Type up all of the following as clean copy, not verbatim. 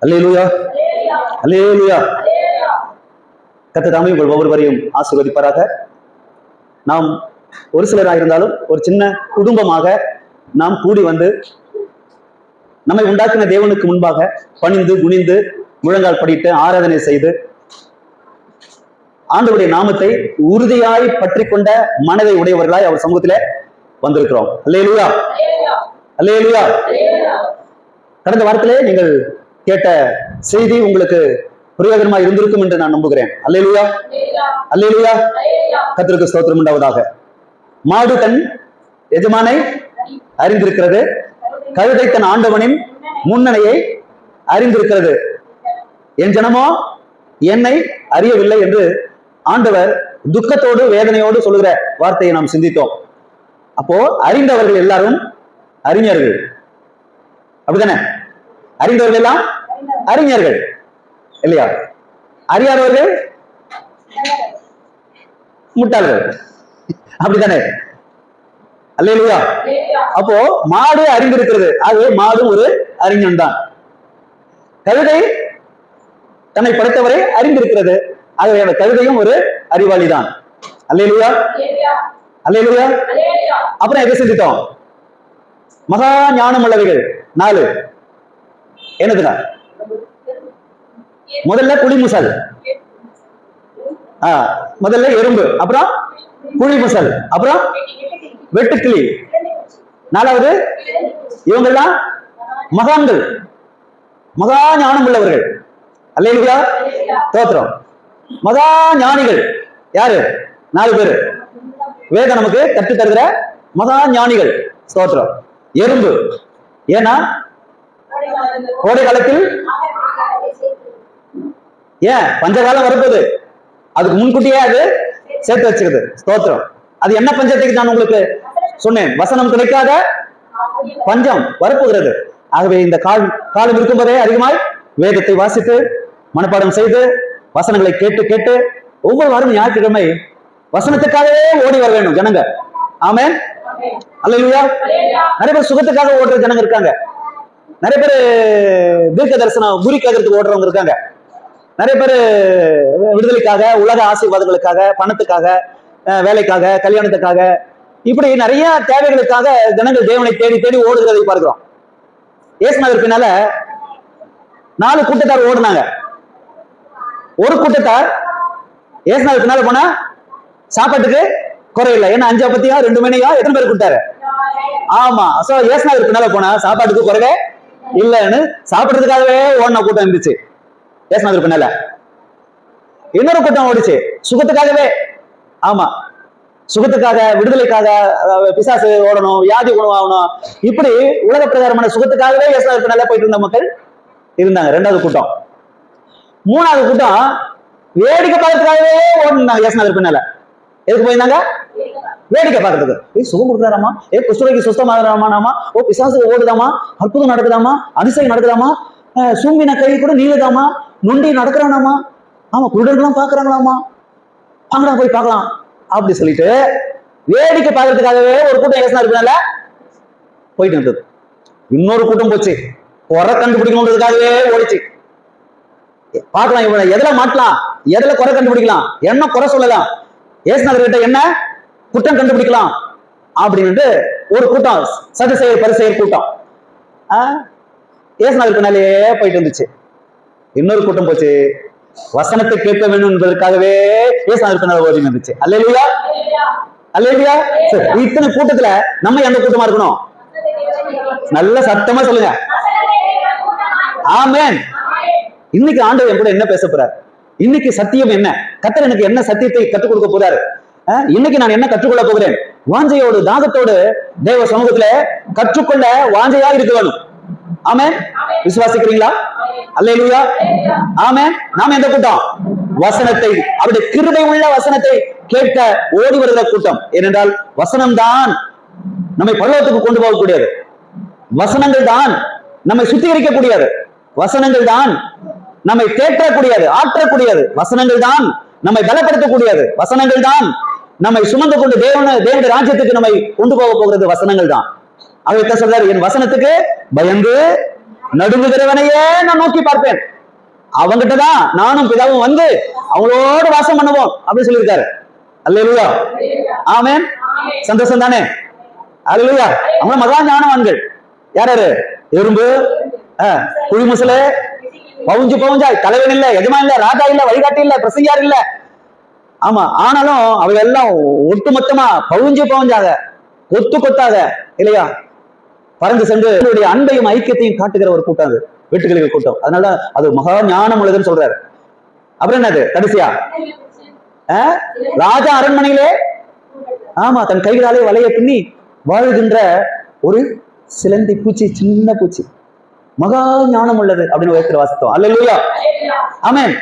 அல்லேலூயா, அல்லேலூயா. கர்த்தர் தாமே உங்கள் ஒவ்வொருவரையும் ஆசீர்வதிப்பாராக. நாம் ஒரு சிலராக இருந்தாலும் ஒரு சின்ன குடும்பமாக நாம் கூடி வந்து நம்மை உண்டாக்கின தேவனுக்கு முன்பாக பணிந்து குனிந்து முழங்கால் படிட்டு ஆராதனை செய்து ஆண்டவருடைய நாமத்தை உறுதியாய் பற்றி கொண்ட மனதை உடையவர்களாய் அவர் சமூகத்திலே வந்திருக்கிறோம். அல்லேலூயா, அல்லேலூயா. கடந்த வாரத்திலே நீங்கள் கேட்ட செய்தி உங்களுக்கு பிரயோஜனமா இருந்திருக்கும் என்று நான் நம்புகிறேன். அல்லேலூயா, அல்லேலூயா. கர்த்தருக்கு ஸ்தோத்திரம் உண்டாவதாக. மாடு தன் எஜமானை அறிந்திருக்கிறது, கழுதை தன் ஆண்டவனின் முன்னணையை அறிந்திருக்கிறது, என் ஜனமோ என்னை அறியவில்லை என்று ஆண்டவர் துக்கத்தோடு வேதனையோடு சொல்லுகிற வார்த்தையை நாம் சிந்தித்தோம். அப்போ அறிந்தவர்கள் எல்லாரும் அறிஞர்கள், அப்படித்தானே? அறிந்தவர்கள் எல்லாம் அறிஞர்கள் இல்லையா? அறியாதவர்கள் முட்டாள்கள், அப்படித்தானே? அல்லேலூயா. அப்போ மாடு அறிந்திருக்கிறது, ஆகவே மாடு ஒரு அறிஞன் தான். கழுதை தன்னை படைத்தவரை அறிந்திருக்கிறது, ஆகவே அந்த கழுதையும் ஒரு அறிவாளி தான். அல்லேலூயா, அல்லேலூயா. அப்புறம் எதை சிந்தித்தோம்? மகா ஞானம் உள்ளவைகள் 4 என்னதுங்க? முதல்ல புலிமுசல், முதல்ல எறும்பு, அப்புறம் புலிமுசல், அப்புறம் வெட்டுக்கிளி, 4வது இவங்கெல்லாம் மகான்கள், மகா ஞானம் உள்ளவர்கள். அல்லேலூயா, ஸ்தோத்திரம். மகா ஞானிகள் யாரு? 4 பேரு. வேதம் நமக்கு கற்று தருகிற மகா ஞானிகள். ஸ்தோத்திரம். எறும்பு, ஏன்னா கோடை காலத்தில் ஏன் பஞ்சகாலம் வரப்போகுது, அதுக்கு முன்கூட்டியே அது சேர்த்து வச்சுக்குது. ஸ்தோத்திரம். அது என்ன பஞ்சத்துக்கு நான் உங்களுக்கு சொன்னேன், வசனம் கிடைக்காத பஞ்சம் வரப்போகிறது. ஆகவே இந்த காலம் இருக்கும்போதே அதிகமாய் வேதத்தை வாசித்து மனப்பாடம் செய்து வசனங்களை கேட்டு கேட்டு ஒவ்வொரு வாரம் ஞாயிற்றுக்கிழமை வசனத்துக்காகவே ஓடி வர வேண்டும் ஜனங்க. ஆமென், அல்லேலூயா. நிறைய பேர் சுகத்துக்காக ஓடுற ஜனங்க இருக்காங்க, நிறைய பேர் தீர்க்க தரிசனம் குறி கேட்கறதுக்கு ஓடுறவங்க இருக்காங்க, நிறைய பேர் விடுதலைக்காக, உலக ஆசீர்வாதங்களுக்காக, பணத்துக்காக, வேலைக்காக, கல்யாணத்துக்காக, இப்படி நிறைய தேவைகளுக்காக ஜனங்கள் தேவனை தேடி தேடி ஓடுகிறதை பார்க்கிறோம். இயேசுநாதர் பின்னால 4 கூட்டத்தார் ஓடுனாங்க. ஒரு கூட்டத்தார் இயேசுநாதர் பின்னால போனா சாப்பாட்டுக்கு குறையில்லை, ஏன்னா 5 அப்பத்தியா 2 மணியா எத்தனை பேர் கூட்டாரு? ஆமா. சோ இயேசுநாதர் பின்னால போனா சாப்பாட்டுக்கு குறைவே இல்லைன்னு சாப்பிடுறதுக்காகவே ஓடின கூட்டம் இருந்துச்சு இயேசுநாதர் பின்னால. இன்னொரு கூட்டம் ஓடிச்சு சுகத்துக்காகவே. ஆமா, சுகத்துக்காக, விடுதலைக்காக, பிசாசு ஓடணும், வியாதி குணமாகணும், இப்படி உலக பிரகாரமான சுகத்துக்காகவே இயேசுநாதர் பின்னால போயிட்டு இருந்த மக்கள் இருந்தாங்க. 2வது கூட்டம். 3வது கூட்டம் வேடிக்கை பார்க்கறதுக்காகவே ஓடினாங்க இயேசுநாதர் பின்னால. எதுக்கு போயிருந்தாங்க? வேடிக்கை பார்க்கறதுக்கு. சுகம் கொடுக்குறாராமா, குஷ்டரோகி சுத்தமாகறாமா, பிசாசு ஓடுதாமா, அற்புதம் நடக்குதாமா, அதிசயம் நடக்குதாமா, சூம்பின கை கூட நீளுதாமா, நொண்டி நடக்கிறானாமா, ஆமா, குருடர்கள்லாம் பாக்குறாங்களாமா, வாங்கடா போய் பார்க்கலாம் அப்படி சொல்லிட்டு வேடிக்கை பார்க்கறதுக்காகவே ஒரு கூட்டம் இயேசுநாதர் பின்னால போயிட்டு இருந்தது. இன்னொரு கூட்டம் போச்சு குறை கண்டுபிடிக்கணுன்றதுக்காகவே ஓடிச்சு. பார்க்கலாம் இவனை எதுல மாட்டலாம், எதுல குறை கண்டுபிடிக்கலாம், என்ன குறை சொல்லலாம், இயேசுநாதர் கிட்ட என்ன குற்றம் கண்டுபிடிக்கலாம் அப்படின்னு ஒரு கூட்டம், சதுசேயர் பரிசேயர் கூட்டம் இயேசுநாதர் பின்னாலே போயிட்டு இருந்துச்சு. இன்னொரு கூட்டம் போச்சு வசனத்தை கேட்க வேண்டும் என்பதற்காகவே இயேசுநாதர் பின்னால ஓடி இருந்துச்சு. அல்லேலூயா, அல்லேலூயா. இத்தனை கூட்டத்துல நம்ம எந்த கூட்டமா இருக்கணும்? நல்ல சத்தமா சொல்லுங்க. ஆமென். இன்னைக்கு ஆண்டவர் என் கூட என்ன பேச போறார்? இன்னைக்கு சத்தியம் என்ன? கர்த்தர் எனக்கு என்ன சத்தியத்தை கற்றுக் கொடுக்க போறாரு? இன்னைக்கு நான் என்ன கற்றுக்கொள்ள போகிறேன்? வாஞ்சையோடு தாகத்தோடு தேவ சமூகத்துல கற்றுக்கொள்ள வாஞ்சையா இருக்க வேணும். ஆமென். விசுவாசிக்கிறீங்களா? அல்லேலூயா, ஆமென். நாம எந்த கூட்டம்? வசனத்தை, அவருடைய கிருபை உள்ள வசனத்தை கேட்க ஓடி வருகிற கூட்டம். ஏனென்றால் வசனம் தான் நம்மை பரலோகத்துக்கு கொண்டு போகக்கூடியது, வசனங்கள் தான் நம்மை சுத்திகரிக்கக்கூடியது, வசனங்கள் தான் நம்மை தேற்றக்கூடியது, ஆற்றக்கூடியது, வசனங்கள் தான் நம்மை பலப்படுத்தக்கூடியது, வசனங்கள் தான் நம்மை சுமந்து கொண்டு தேவனுடைய ராஜ்யத்துக்கு நம்மை கொண்டு போக போகிறது, வசனங்கள் தான். அவர் சொல்றாரு, என் வசனத்துக்கு பயந்து நடுங்குகிறவனையே நான் நோக்கி பார்ப்பேன். அவங்கிட்டதான் நானும் பிதாவும் வந்து அவங்களோட வாசம் பண்ணுவோம் அப்படின்னு சொல்லியிருக்காரு. அல்லேலூயா, ஆமென். சந்தோஷம் தானே? அல்லேலூயா. அவங்க மகா ஞானவான்கள். யாரு? எறும்பு, குழிமுசல, பவுஞ்சாய், தலைவன் இல்ல, எஜமான் இல்ல, ராஜா இல்ல, வழிகாட்டி இல்ல, பிரசங்கியார் இல்ல. ஆமா, ஆனாலும் அவங்க எல்லாம் ஒட்டுமொத்தமா பவுஞ்சாக, கொத்தாக இல்லையா, பறந்து சென்று அன்பையும் ஐக்கியத்தையும் காட்டுகிற ஒரு கூட்டம் அது, வெட்டுக்கிளிகள் கூட்டம். அதனால அது மகா ஞானம் உள்ளதுன்னு சொல்றாரு. அப்புறம் என்னது கடைசியா? ராஜா அரண்மனையிலே ஆமா தன் கைகளாலே வலைய பின்னி வாழ்கின்ற ஒரு சிலந்தி பூச்சி, சின்ன பூச்சி, மகா ஞானம் உள்ளது அப்படின்னு வைக்கிற வாசித்தோம். அல்லேலூயா, ஆமென்.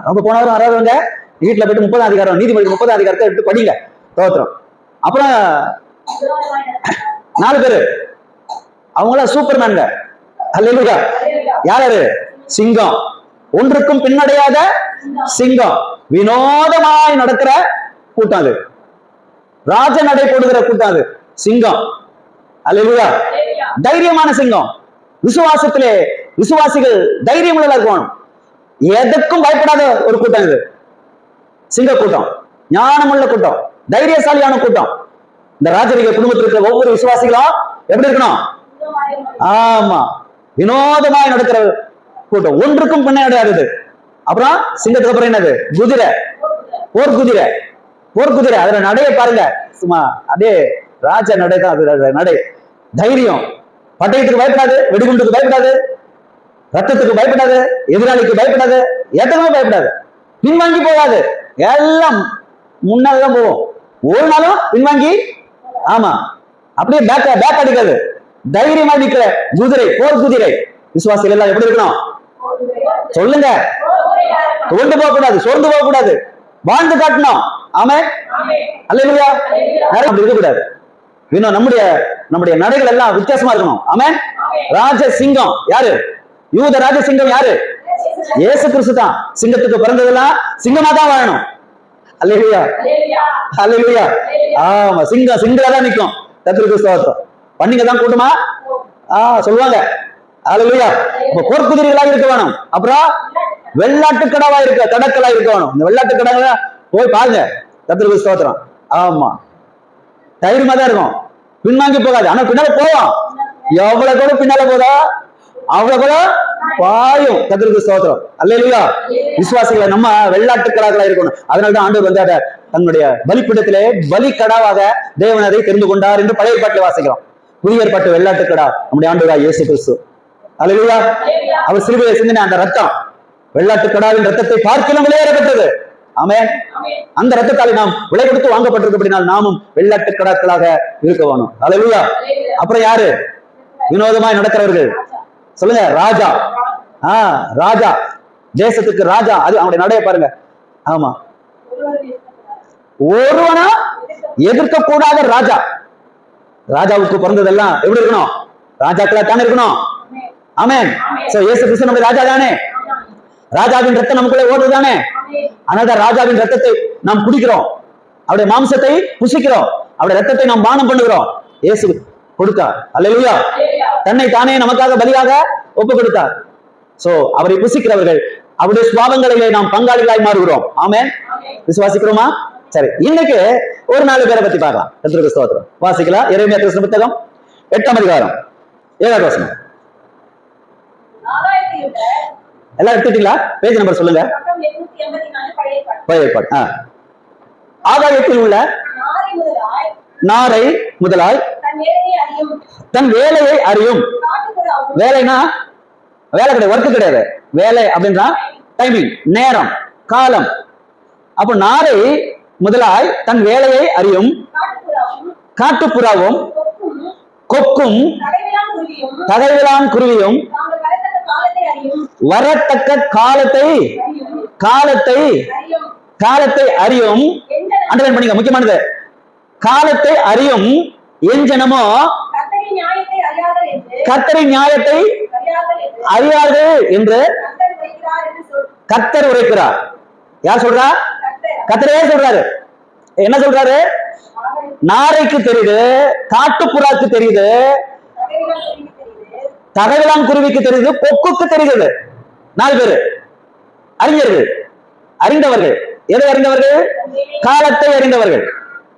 அப்ப போனவரும் வராதவங்க வீட்டுல போயிட்டு 30ஆம் அதிகாரம், நீதிமொழி 30ஆம் அதிகாரத்தை எடுத்து படிங்க, தோத்திரம். அப்புறம் 4 பேரு அவங்கள சூப்பர்மேன்ங்க. அல்லேலூயா. யாரு? சிங்கம், ஒன்றுக்கும் பின்னடையாத சிங்கம், வினோதமாய் நடக்கிற கூட்டம் அது, ராஜ நடை போடுகிற கூட்டம் அது, சிங்கம். அல்லேலூயா. தைரியமான சிங்கம். விசுவாசத்திலே விசுவாசிகள் தைரியம் உள்ள இருக்கணும். எதுக்கும் பயப்படாத ஒரு கூட்டம் இது, சிங்க கூட்டம், ஞானமுள்ள கூட்டம், தைரியசாலியான கூட்டம். இந்த ராஜரிக குடும்பத்தில் இருக்கிற ஒவ்வொரு விசுவாசிகளும் எப்படி இருக்கணும்? ஆமா, வினோதமாய் நடக்கிற கூட்டம், ஒன்றுக்கும் பின்னாடியாதது. அப்புறம் சிங்கத்துக்கு அப்புறம் என்னது? குதிரை, போர்க்குதிரை. போர்க்குதிரை, அதுல நடைய பாருங்க, சும்மா அப்படியே ராஜ நடை தான் அது. நடை, தைரியம், பட்டயத்துக்கு பயப்படாது, வெடிகுண்டுக்கு பயப்படாது, ரத்தத்துக்கு பயப்படாது, எதிராளிக்கு பயப்படாது, எதுவுமே பயப்படாது, பின்வாங்கி போகாது, எல்லாம் முன்னால்தான் போவோம், ஒரு நாளும் பின்வாங்கி. ஆமா, அப்படியே பேக் அடிக்காது, தைரியமா நிக்கிற குதிரை, போர் குதிரை. விசுவாசிகள் எல்லாம் எப்படி இருக்கணும் சொல்லுங்க? துவண்டு போக கூடாது, சோர்ந்து போக கூடாது, வாழ்ந்து காட்டணும். ஆமென், அல்லேலூயா. அப்படி இருக்க கூடாது. இன்னும் நம்முடைய நடைகள் எல்லாம் வித்தியாசமா இருக்கணும். ஆமென். ராஜ சிங்கம் யாரு? யூத ராஜ சிங்கம் யாரு? இயேசு கிறிஸ்து தான். சிங்கத்துக்கு பிறந்ததெல்லாம் சிங்கமா தான் வாழணும். அல்லேலூயா, அல்லேலூயா. ஆமா, சிங்கலா தான் நிக்கும். கர்த்தருக்கு ஸ்தோத்திரம். பண்ணிங்க தான் கூட்டமா சொல்லுவாங்க. அல்லேலூயா. போர்க்குதிரைகளா இருக்க வேணும். அப்புறம் வெள்ளாட்டு கடாவா இருக்க, கடற்கலா இருக்க வேணும். இந்த வெள்ளாட்டு கடவுள போய் பாருங்க. கர்த்தருக்கு ஸ்தோத்திரம். ஆமா, தைரியமா தான் இருக்கும், பின்வாங்கி போகாது. ஆனா பின்னால போவோம், எவ்வளவு கூட பின்னால போதா அவ்வளவு கூட பாயும். கர்த்தருக்கு ஸ்தோத்திரம். அல்லேலூயா. விசுவாசிகளை நம்ம வெள்ளாட்டுக்கடாக்களா இருக்கணும். அதனாலதான் ஆண்டவர் வந்து தன்னுடைய பலிப்பிடத்திலே பலி கடாவாக தேவன் அதை தெரிந்து கொண்டார் என்று பழைய ஏற்பாட்டில் வாசிக்கிறோம். புதிய ஏற்பாட்டு வெள்ளாட்டுக்கடா நம்முடைய ஆண்டவராகிய இயேசு கிறிஸ்து. அல்லேலூயா. அவர் சிலுவையில் சிந்தின அந்த ரத்தம், வெள்ளாட்டுக்கடாவின் ரத்தத்தை பார்க்கிலும் விலையேறப்பட்டது. ஆமென். அந்த ரத்தத்தாலே நாம் விலை கொடுத்து வாங்கப்பட்டிருக்கப்படினால் நாமும் வெள்ளாட்டுக்கடாக்களாக இருக்க வேணும். அல்லேலூயா. அப்புறம் யாரு? வினோதமாய் நடக்கிறவர்கள் சொல்லுங்க. ராஜா. ராஜா, தேசத்துக்கு ராஜா. அது அவனுடைய நடைய பாருங்க. ஆமா, ஒருவனா எதிர்க்க கூடாத ராஜா. ராஜாவுக்கு பிறந்ததெல்லாம் எப்படி இருக்கணும்? ராஜாக்களா தானே இருக்கணும். ஆமென். சோ இயேசு கிறிஸ்து நம்முடைய ராஜா தானே. ராஜாவின் ரத்தம் நமக்குள்ளே ஓடுதானே. அதனால ராஜாவின் ரத்தத்தை நாம் குடிக்கிறோம், அவருடைய மாம்சத்தை புசிக்கிறோம், அவருடைய ரத்தத்தை நாம் பானம் பண்ணுகிறோம். இயேசு கொடுத்தார். அல்லேலூயா. தன்னை தானே நமக்காக பலியாக ஒப்பு கொடுத்தார். சோ அவரை புசிக்கிறவர்கள் அவருடைய சுவாபங்களிலே நாம் பங்காளிகளாய் மாறுகிறோம். ஆமென். விசுவாசிக்கிறோமா? சரி, இன்னைக்கு ஒரு 4 பேரை பத்தி பார்க்கலாம். கர்த்தருக்கு ஸ்தோத்திரம். வாசிக்கலாம். எரேமியா தீர்க்கதரிசன புத்தகம் 8ஆம் அதிகாரம் 7வது வசனம். எல்லாம் எடுத்துட்டீங்களா? பேஜ் நம்பர் சொல்லுங்க. பழைய ஏற்பாடு. ஆகாயத்தில் உள்ள நாரை முதலாய் தன் வேலையை அறியும். வேலைனா வேலை கிடையாது, ஒர்க் கிடையாது. வேலை அப்படின்னா டைமிங், நேரம், காலம். அப்ப நாரை முதலாய் தன் வேலையை அறியும், காட்டுப்புறாவும் கொக்கும் தகைவிலான் குருவியும் வரத்தக்க காலத்தை அறியும். அண்டர்லைன் பண்ணிக்க, முக்கியமானது. காலத்தை அறியும் என் ஜனமோ கர்த்தரின் நியாயத்தை அறியார்கள் என்று கர்த்தர் உரைக்கிறார். யார் சொல்றா? கர்த்தரே சொல்றாரு. என்ன சொல்றாரு? நாரைக்கு தெரியுது, காட்டுப்புறாக்கு தெரியுது, தகவலான் குருவிக்கு தெரியுது, கொக்குக்கு தெரிகிறது. 4 பேரு அறிஞர்கள், அறிந்தவர்கள். எதை அறிந்தவர்கள்? காலத்தை அறிந்தவர்கள்.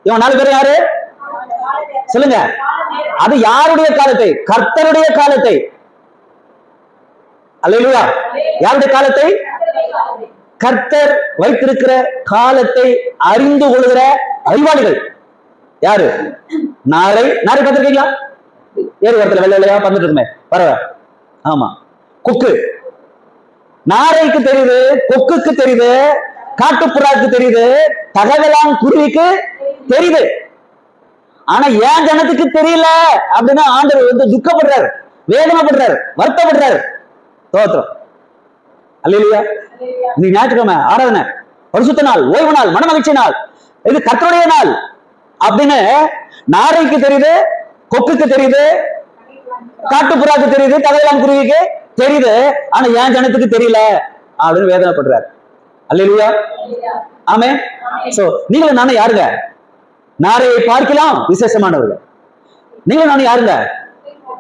இவன் 4 பேர் யாரு சொல்லுங்க? அது யாருடைய காலத்தை? கர்த்தருடைய காலத்தை. அல்லேலூயா. யாருடைய காலத்தை? கர்த்தர் வைத்திருக்கிற காலத்தை அறிந்து கொள்கிற அறிவாளிகள் யாரு? நாரை. நாரை பார்த்திருக்கீங்களா? ஏறு வரத்துல வெள்ள வெள்ளையா பறந்துட்டு இருக்குமே பறவை. ஆமா, கொக்கு. நாரைக்கு தெரியுது, கொக்குக்கு தெரியுது, காட்டுப்புறாக்கு தெரியுது, தகவலான் குருவிக்கு தெரியுது. ஆனா ஏன் ஜனத்துக்கு தெரியல அப்படின்னா ஆண்டவர் வந்து துக்கப்படுறாரு, வேதனைப்படுறாரு, வருத்தப்படுறாரு. தோத்திரம். அல்லேலூயா. இன்னைக்கு ஞாயிற்றுக்கிழமை ஆராதனை, பரிசுத்த நாள், ஓய்வு நாள், மனமகிழ்ச்சி நாள், இது கர்த்தருடைய நாள் அப்படின்னு நாரைக்கு தெரியுது, கொக்குக்கு தெரியுது, காட்டுப்புறாக்கு தெரியுது, தகவலான் குருவிக்கு தெரியுது. ஆனா ஏன் ஜனத்துக்கு தெரியல அப்படின்னு வேதனைப்படுறாரு. அல்லேலூயா. ஆமென். சோ நீங்களும் நானும் யாருங்க? நாரையை பார்க்கலாம் விசேஷமானவர்கள். நீங்களும் நானும் யாருங்க?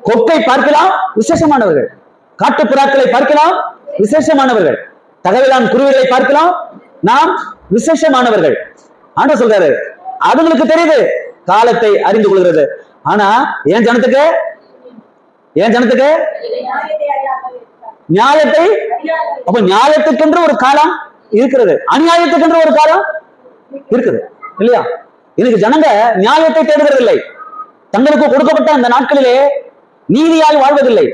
கொக்கை பார்க்கலாம் விசேஷமானவர்கள், காட்டுப்புறாக்களை பார்க்கலாம் விசேஷமானவர்கள், தகவலான் குருவிகளை பார்க்கலாம் நாம் விசேஷமானவர்கள். ஆண்டவர் சொல்றாரு அதுங்களுக்கு தெரியுது, காலத்தை அறிந்து கொள்கிறது. ஆனா ஏன் ஜனத்துக்கு? ஏன் ஜனத்துக்கு? நியாயத்தை. அப்ப நியாயத்துக்கென்று ஒரு காலம் இருக்கிறது, அநியாயத்துக்கென்று ஒரு காலம் இருக்குது இல்லையா? இன்னைக்கு ஜனங்க நியாயத்தை தேடுவதில்லை, தங்களுக்கு கொடுக்கப்பட்ட அந்த நாட்களிலே நீதியாய் வாழ்வதில்லை,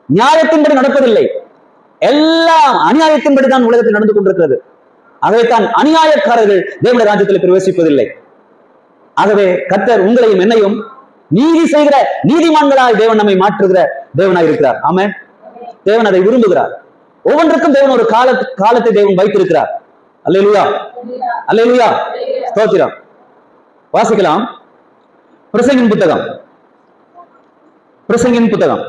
நியாயத்தின்படி நடப்பதில்லை, எல்லாம் அநியாயத்தின்படி தான் உலகத்தில் நடந்து கொண்டிருக்கிறது. ஆகவே தான் அநியாயக்காரர்கள் தேவனுடைய ராஜ்யத்தில் பிரவேசிப்பதில்லை. ஆகவே கர்த்தர் உங்களையும் என்னையும் நீதி செய்கிற நீதிமான்களாய் தேவன் நம்மை மாற்றுகிற தேவனாய் இருக்கிறார். ஆமென். தேவன் அதை விரும்புகிறார். ஒவ்வொன்றுக்கும் தேவன் ஒரு காலத்தை தேவன் வைத்திருக்கிறார். அல்லேலூயா, அல்லேலூயா, ஸ்தோத்திரம். வாசிக்கலாம் பிரசங்கின் புத்தகம், பிரசங்கின் புத்தகம்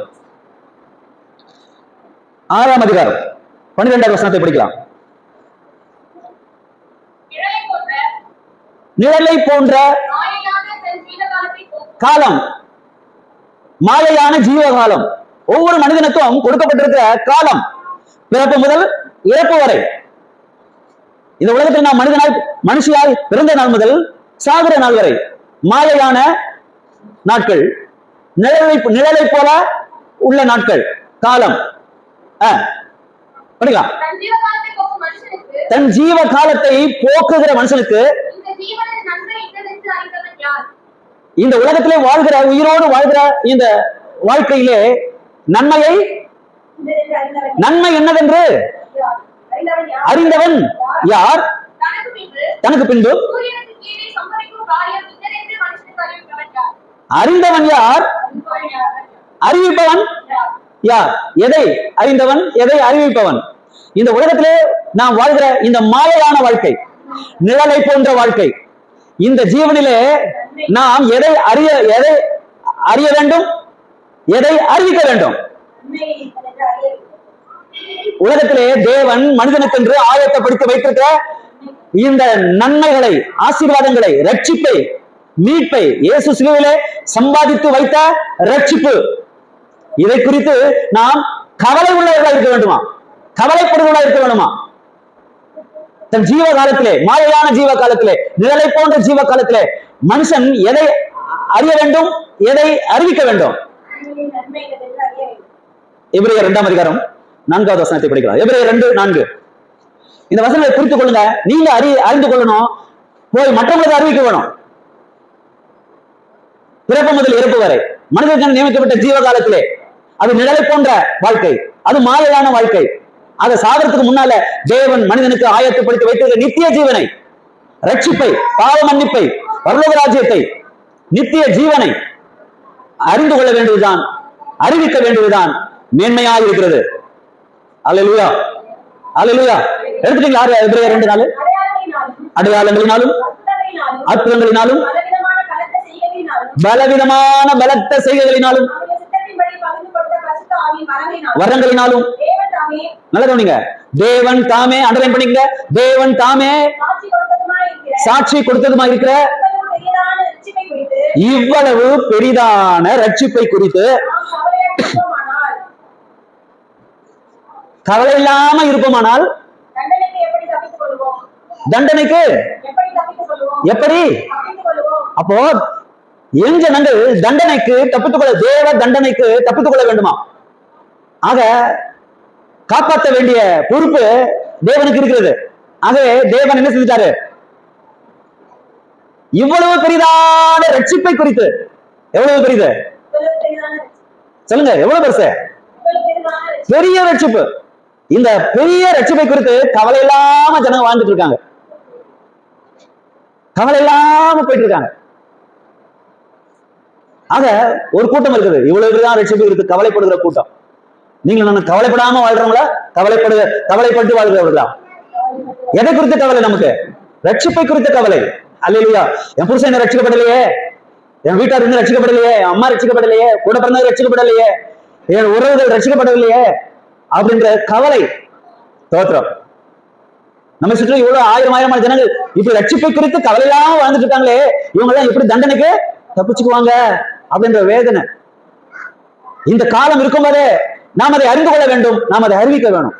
6ஆம் அதிகாரம் 12வது வசனத்தை படிக்கலாம். நிழலை போன்ற காலம், மாயையான ஜீவகாலம். ஒவ்வொரு மனிதனுக்கும் கொடுக்கப்பட்டிருக்கிற காலம் பிறப்பு முதல் இறப்பு வரை. இந்த உலகத்தில் நாம் மனுஷியாய் பிறந்த நாள் முதல் சாகிற நாள் வரை மாயையான நாட்கள், நிழலை போல உள்ள நாட்கள், காலம். படிக்கலாம். தன் ஜீவ காலத்தை போக்குகிற மனுஷனுக்கு இந்த உலகத்திலே வாழ்கிற, உயிரோடு வாழ்கிற இந்த வாழ்க்கையிலே நன்மையை, நன்மை என்னவென்று அறிந்தவன் யார்? தனக்கு பின்பு அறிந்தவன் யார்? அறிவிப்பவன் யார்? எதை அறிந்தவன், எதை அறிவிப்பவன்? இந்த உலகத்திலே நாம் வாழ்கிற இந்த மாயையான வாழ்க்கை, நிழலை போன்ற வாழ்க்கை, இந்த ஜீவனிலே நாம் எதை அறிய வேண்டும், எதை அறிவிக்க வேண்டும்? உலகத்திலே தேவன் மனிதனுக்கென்று ஆயத்தப்படுத்தி வைத்திருக்கிற இந்த நன்மைகளை, ஆசீர்வாதங்களை, ரட்சிப்பை, மீட்பை, இயேசு சிலுவையிலே சம்பாதித்து வைத்த ரட்சிப்பு, இதை குறித்து நாம் கவலை உள்ளவர்களாக இருக்க வேண்டுமா? கவலைப்படுவர்களாக இருக்க வேண்டுமா? தன் ஜீவ காலத்திலே, மாயையான ஜீவ காலத்திலே, நிழலை போன்ற ஜீவ காலத்திலே மனுஷன் எதை அறிய வேண்டும், எதை அறிவிக்க வேண்டும்? எபிரேயர் 2ஆம் அதிகாரம் 4வது வசனத்தை படிக்கலாம். எபிரேயர் 2:4. இந்த வசனத்தை குறித்துக் கொள்ளுங்க. நீங்க அறிந்து கொள்ளணும், போய் மற்றவங்களுக்கு அறிவிக்க வேணும். பிறப்பு முதல் இறப்பு வரை மனிதர்கள் நியமிக்கப்பட்ட ஜீவ காலத்திலே அது நிழலை போன்ற வாழ்க்கை, அது மாயையான வாழ்க்கை. அதை சாகிறதுக்கு முன்னால தேவன் மனிதனுக்கு ஆயத்தப்படுத்தி வைத்திருக்கிற நித்திய ஜீவனை, ரட்சிப்பை, பாவ மன்னிப்பை, பரலோக ராஜ்யத்தை, நித்திய ஜீவனை அறிந்து கொள்ள வேண்டியதுதான், அறிவிக்க வேண்டியதுதான் மேன்மையாக இருக்கிறது. அல்லேலூயா, அல்லேலூயா. எடுத்துட்டீங்களா? எபிரேயர் 2:4. அடையாளங்களினாலும் அற்புதங்களினாலும் பலவிதமான பலத்த செய்கைகளினாலும் வரங்களினாலும், நல்ல கவனிங்க, தேவன் தாமே, அண்டர்லைன் பண்ணிக்கங்க, தேவன் தாமே சாட்சி கொடுத்ததுமா இருக்கிற இவ்வளவு பெரிதான ரட்சிப்பை குறித்து கவலை இல்லாம இருப்போமானால் தண்டனைக்கு எப்படி? அப்போ என் ஜனங்கள் தண்டனைக்கு தப்பித்துக்கொள்ள, தேவ தண்டனைக்கு தப்பித்துக்கொள்ள வேண்டுமா? ஆக காப்பாற்ற வேண்டிய பொறுப்பு தேவனுக்கு இருக்கிறது. ஆகவே தேவன் என்ன செஞ்சிட்டாரு? இவ்வளவு பெரிதான ரட்சிப்பை குறித்து, எவ்வளவு பெரிது சொல்லுங்க, எவ்வளவு பெருசு? பெரிய ரட்சிப்பு. இந்த பெரிய ரட்சிப்பை குறித்து கவலை இல்லாம ஜனங்க வாழ்ந்துட்டு இருக்காங்க, கவலை இல்லாம போயிட்டு இருக்காங்க. ஆக ஒரு கூட்டம் இருக்குது, இவ்வளவு பெரிதான ரட்சிப்பு குறித்து கவலைப்படுகிற கூட்டம். நீங்க நான் கவலைப்படாம வாழ்றவங்களா, கவலைப்பட்டு வாழ்கிறவர்களா? எதை குறித்த கவலை நமக்கு? ரட்சிப்பை குறித்த கவலை. அல்லேலூயா. என் புருஷன் என்ன ரட்சிக்கப்படலையே, என் வீட்டார் இன்னும் ரட்சிக்கப்படலையே, அம்மா ரட்சிக்கப்படலையே, கூட பிறந்தவர் ரட்சிக்கப்படலையே, என் உறவுகள் ரட்சிக்கப்படவில்லையே அப்படின்ற கவலை. தோத்திரம். நம்ம சுற்றி இவ்வளவு ஆயிரமான ஜனங்கள் இப்படி ரட்சிப்பை குறித்து கவலையெல்லாம் வாழ்ந்துட்டு இருக்காங்களே, இவங்க எல்லாம் எப்படி தண்டனைக்கு தப்பிச்சுக்குவாங்க அப்படின்ற வேதனை. இந்த காலம் இருக்கும்போதே நாம் அதை அறிந்து கொள்ள வேண்டும், நாம் அதை அறிவிக்க வேணும்.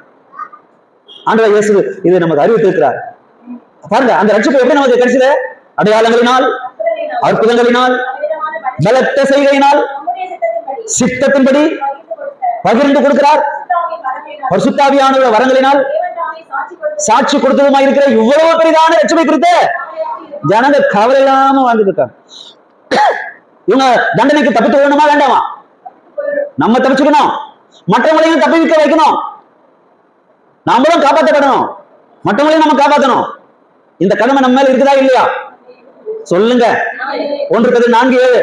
ஆண்டவர் இயேசு இதை நமக்கு அறிவித்திருக்கிறார். பாருங்க, அந்த ரட்சிப்பு எப்படி நமக்கு கிடைச்சது? அடையாளங்களினால், அற்புதங்களினால், பலத்த செய்கையினால், சித்தத்தின்படி பகிர்ந்து கொடுக்கிறார். பரிசுத்தாவியான வரங்களினால் சாட்சி கொடுத்ததுமா இருக்கிற இவ்வளவு பெரிதான ரட்சிப்பை குறித்து ஜனங்க கவலை இல்லாம வாழ்ந்துட்டு இருக்காங்க. இவங்க தண்டனைக்கு தப்பித்து வேணுமா வேண்டாமா? நம்ம தப்பிச்சுக்கணும், மற்றவங்களையும் தப்பிக்க வைக்கணும், நாமளும் காப்பாற்றப்படணும், மற்றவங்களையும் நம்ம காப்பாற்றணும். இந்த கடமை நம்ம மேல இருக்குதா இல்லையா? சொல்லுங்க. 1 பேதுரு 4:7,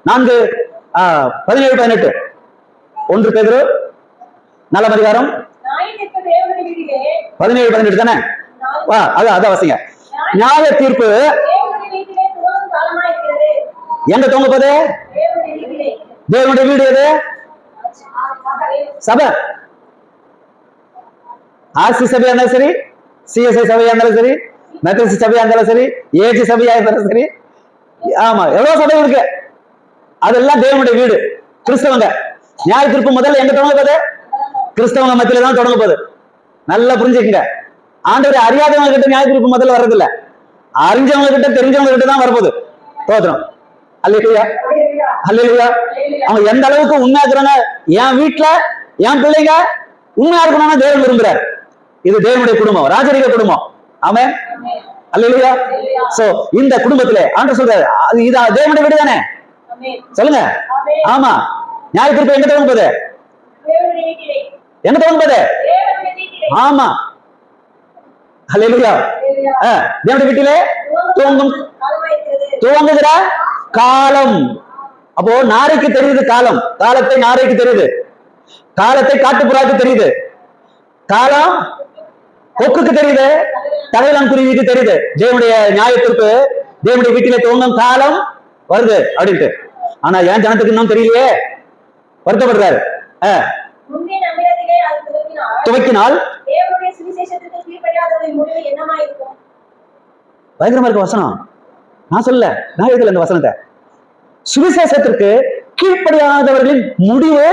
4:17-18. 1 பேதுரு 4 அதிகாரம் 17-18 தானே? அதான் வசிங்க. நியாய தீர்ப்பு எங்க தூங்க போது? தேவனுடைய வீடு எது? சபை. ஆர்சி சபையா இருந்தாலும் சரி, சிஎஸ்ஐ சபையா இருந்தாலும் சரி, மெத்தடிஸ்ட் சபையா இருந்தாலும் சரி, ஏஜி சபையா இருந்தாலும் சரி, ஆமா எவ்வளவு சபை இருக்கு, அதெல்லாம் தேவனுடைய வீடு. கிறிஸ்தவங்க நியாய தீர்ப்பு முதல்ல எங்க தொடங்க போகுது? கிறிஸ்தவங்க மத்தியில தான் தொடங்க போகுது. நல்லா புரிஞ்சுக்கங்க. ஆண்டவரை அறியாதவங்க கிட்ட நியாய தீர்ப்பு முதல்ல வர்றதில்ல, அறிஞ்சவங்க கிட்ட தெரிஞ்சவங்க கிட்ட தான் வரப்போகுது. தோத்திரம். அல்லேலூயா, அல்லேலூயா. அவங்க எந்த அளவுக்கு உண்மையா இருக்கிறாங்க, என் வீட்டுல என் பிள்ளைங்க உண்மையா இருக்கணும்னு தேவன் விரும்புறாரு. இது தேவனுடைய குடும்பம், ராஜரீக குடும்பம். ஆமென், அல்லேலூயா. சோ இந்த குடும்பத்திலே ஆண்டவர் சொல்றாரு, இது தேவனுடைய வீடு தானே? சொல்லுங்க. ஆமா. நியாய தீர்ப்பு எங்க தொடங்க போகுது? எங்க தொடங்க போகுது? ஆமா, அல்லேலூயா. தேவனுடைய வீட்டிலே துவங்குகிற காலம். அப்போ நாரைக்கு தெரியுது காலம், காலத்தை நாரைக்கு தெரியுது, காலத்தை காட்டுப்புறாக்கு தெரியுது, காலம் கொக்குக்கு தெரியுது, தகைலாங்குருவிக்கு தெரியுது. தேவனுடைய நியாயத்திற்கு தேவனுடைய வீட்டிலே துவங்கும் காலம் வருது அப்படின்ட்டு. ஆனா ஏன் ஜனத்துக்கு இன்னும் தெரியலையே, வருத்தப்படுறாரு. துவக்கினால் பயங்கரமா இருக்கு வசனம். நான் சொல்ல, நான் எழுதல இந்த வசனத்தை. சுவிசேஷத்திற்கு கீழ்ப்படியாதவர்களின் முடிவு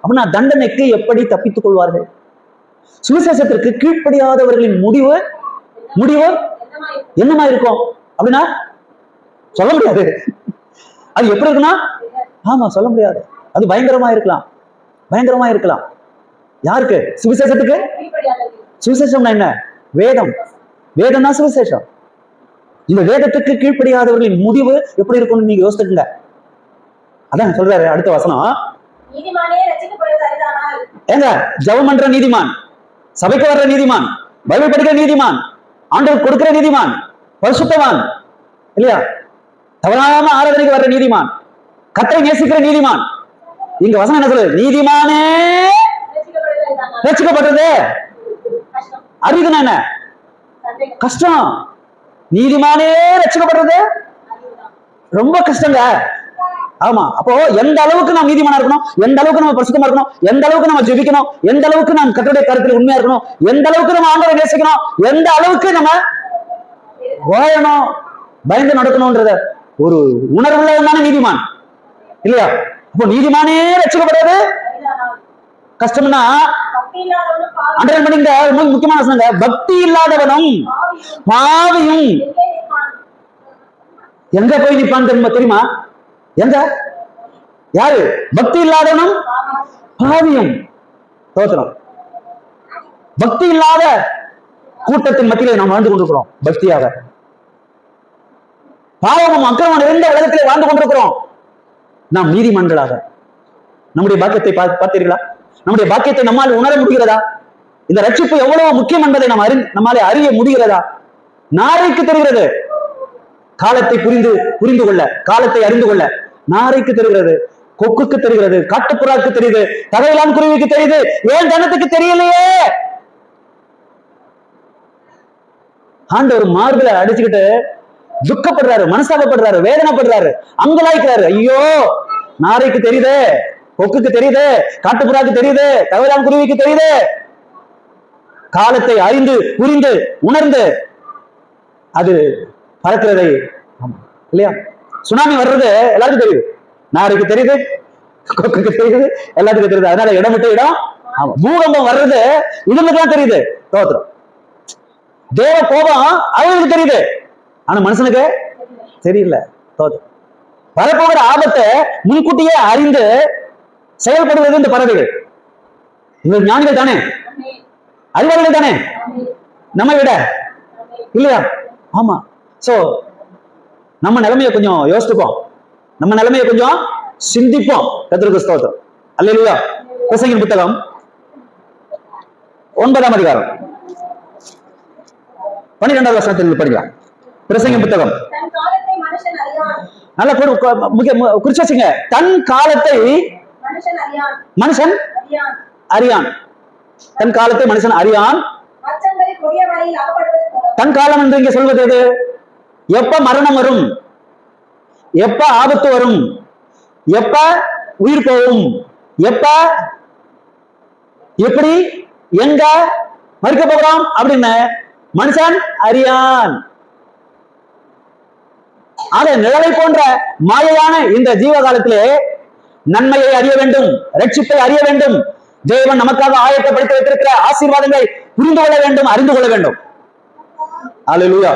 அப்படின்னா தண்டனைக்கு எப்படி தப்பித்துக் கொள்வார்கள்? சுவிசேஷத்திற்கு கீழ்ப்படியாதவர்களின் முடிவு என்னமா இருக்கும் அப்படின்னா சொல்ல முடியாது. அது எப்படி இருக்குன்னா, ஆமா சொல்ல முடியாது. அது பயங்கரமா இருக்கலாம், பயங்கரமா இருக்கலாம். யாருக்கு? சுவிசேஷத்துக்கு. சுவிசேஷம்னா என்ன? வேதம். வேதம் தான் சுவிசேஷம். இந்த வேதத்துக்கு கீழ்ப்படியாதவர்களின் முடிவு எப்படி இருக்கும்னு நீங்க யோசிச்சுங்க. அதான் சொல்றாரு அடுத்த வசனம். ஏங்க, ஜெபம் பண்ற நீதிமான், சபைக்கு வர்ற நீதிமான், பைபிள் படிக்கிற நீதிமான், ஆண்டவர் கொடுக்கிற நீதிமான், பரிசுத்தவான் இல்லையா, தவறாம ஆராதனைக்கு வர்ற நீதிமான், கர்த்தரை நேசிக்கிற நீதிமான். இங்க வசனம் என்ன சொல்லுது? நீதிமானே ரட்சிக்கப்படுறது. அறிவுனா என்ன? கஷ்டம். நீதிமானே ரட்சிக்கப்படுறது ரொம்ப கஷ்டங்க. ஆமா. அப்போ எந்த அளவுக்கு நாம் நீதிமானா இருக்கணும், எந்த அளவுக்கு நம்ம பரிசுத்தமா இருக்கணும், எந்த அளவுக்கு நம்ம ஜெபிக்கணும், எந்த அளவுக்கு நாம் கர்த்தருடைய கருத்தில் உண்மையா இருக்கணும், எந்த அளவுக்கு நம்ம ஆண்டவரை நேசிக்கணும், எந்த அளவுக்கு நம்ம வாழணும், பயந்து நடக்கணும்ன்றத ஒரு உணர்வுள்ளவனான நீதிமான் இல்லையா? அப்போ நீதிமானே ரட்சிக்கப்படுறது கஷ்டம்னா அண்டர்லைன் பண்ணிங்க, முக்கியமான வசனங்க. பக்தி இல்லாதவனும் பாவியும் எங்க போய் நிப்பான் தெரியுமா? எங்க? யாரு? பக்தி இல்லாதவனும் பாவியும். தோத்திரம். பக்தி இல்லாத கூட்டத்தின் மத்தியிலே நாம் வாழ்ந்து கொண்டிருக்கிறோம். பக்தியாக பாவமும் அக்கிரமம் நிறைந்த உலகத்திலே வாழ்ந்து கொண்டிருக்கிறோம். நாம் நீதிமன்றாக நம்முடைய பாக்கியத்தை பார்த்தீர்களா? நம்முடைய பாக்கியத்தை நம்மால் உணர முடிகிறதா? இந்த ரட்சிப்பு எவ்வளவு முக்கியம் என்பதை நம்மாலே அறிய முடிகிறதா? நாரைக்கு தெரிகிறது. காலத்தை புரிந்து கொள்ள, காலத்தை அறிந்து கொள்ள நாரைக்கு தெரிகிறது, கொக்குக்கு தெரிகிறது, காட்டுப்புறாக்கு தெரியுது, தகையிலான் குருவிக்கு தெரியுது. ஏன் ஜனத்துக்கு தெரியலையே? ஆண்டவர் மார்பில அடிச்சுக்கிட்டு துக்கப்படுறாரு, மனசாபப்படுறாரு, வேதனைப்படுறாரு, அங்கலாய்க்கிறாரு. ஐயோ, நாரைக்கு தெரியுது, கொக்குக்கு தெரியுது, காட்டுப்புறாக்கு தெரியுது, தகையிலான் குருவிக்கு தெரியுது. காலத்தை அறிந்து புரிந்து உணர்ந்து அது பறக்கிறதை இல்லையா? சுனாமி வர்றது எல்லாருக்கும் தெரியுது, நாரைக்கு தெரியுது, கொக்குக்கு தெரியுது, எல்லாத்துக்கும் தெரியுது. அதனால இடம் விட்டு இடம். ஆமா, பூகம்பம் வர்றது இதுதான் தெரியுது. தோத்திரம். தேவ கோபம் அவங்களுக்கு தெரியுது, ஆனா மனுஷனுக்கு தெரியல. தோத்திரம். வரப்போகிற ஆபத்தை முன்கூட்டியே அறிந்து செயல்படுவது இந்த பறவைகள். இவங்க ஞானிகள் தானே, அறிவாளிகள் தானே, நம்ம விட இல்லையா? ஆமா. சோ நம்ம நிலைமையை கொஞ்சம் யோசித்துப்போம், நம்ம நிலைமையை கொஞ்சம் சிந்திப்போம். கர்த்தருக்கு ஸ்தோத்திரம். அல்லேலூயா. பிரசங்கின் புத்தகம் 9ஆம் அதிகாரம் 12வது வசனத்தில் படிக்கலாம். பிரசங்கின் புத்தகம் நல்ல குறிச்சு வச்சுங்க. தன் காலத்தை மனுஷன் அறியான். தன் காலத்தை மனுஷன் அறியான். தன் காலம் என்று இங்க சொல்வது எது? எப்ப மரணம் வரும், எப்ப ஆபத்து வரும், எப்ப உயிர் போகும், எப்ப எப்படி எங்க மறிக்க போகிறோம் அப்படின்னு மனுஷன் அறியான். ஆக நிழலை போன்ற மாயையான இந்த ஜீவ காலத்திலே நன்மையை அறிய வேண்டும், ரட்சிப்பை அறிய வேண்டும், தேவன் நமக்காக ஆயத்தப்படுத்தி வைத்திருக்கிற ஆசீர்வாதங்களை புரிந்து கொள்ள வேண்டும், அறிந்து கொள்ள வேண்டும். அல்லேலூயா,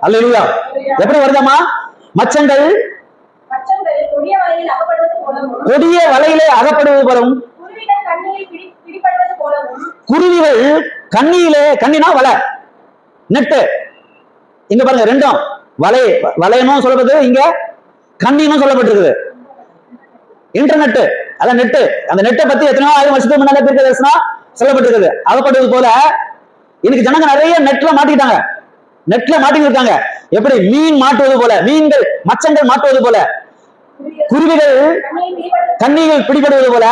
அல்லேலூயா. எப்படி வருதமா? மச்சங்கள் கொடிய வலையிலே அகப்படுவது போலவும், குருவிகள் கண்ணியிலே, கண்ணினா வலை, நெட்டு. இங்க பாருங்க, ரெண்டும் வலையனும் சொல்லப்படுது, இங்க கண்ணினும் சொல்லப்பட்டிருக்குது. இன்டர்நெட், அதான் நெட்டு. அந்த நெட்டை பத்தி எத்தனையோ ஆயிரம் வருஷத்துக்கு முன்னாடி பேசுனா சொல்லப்பட்டிருக்குது. அகப்படுவது போல இன்னைக்கு ஜனங்க நிறைய நெட்ல மாட்டிக்கிட்டாங்க, நெட்ல மாட்டிக்கிட்டு இருக்காங்க. எப்படி? மீன் மாட்டுவது போல, மீன்கள் மச்சங்கள் மாட்டுவது போல, குருவிகள் கண்ணிகள் பிடிபடுவது போல.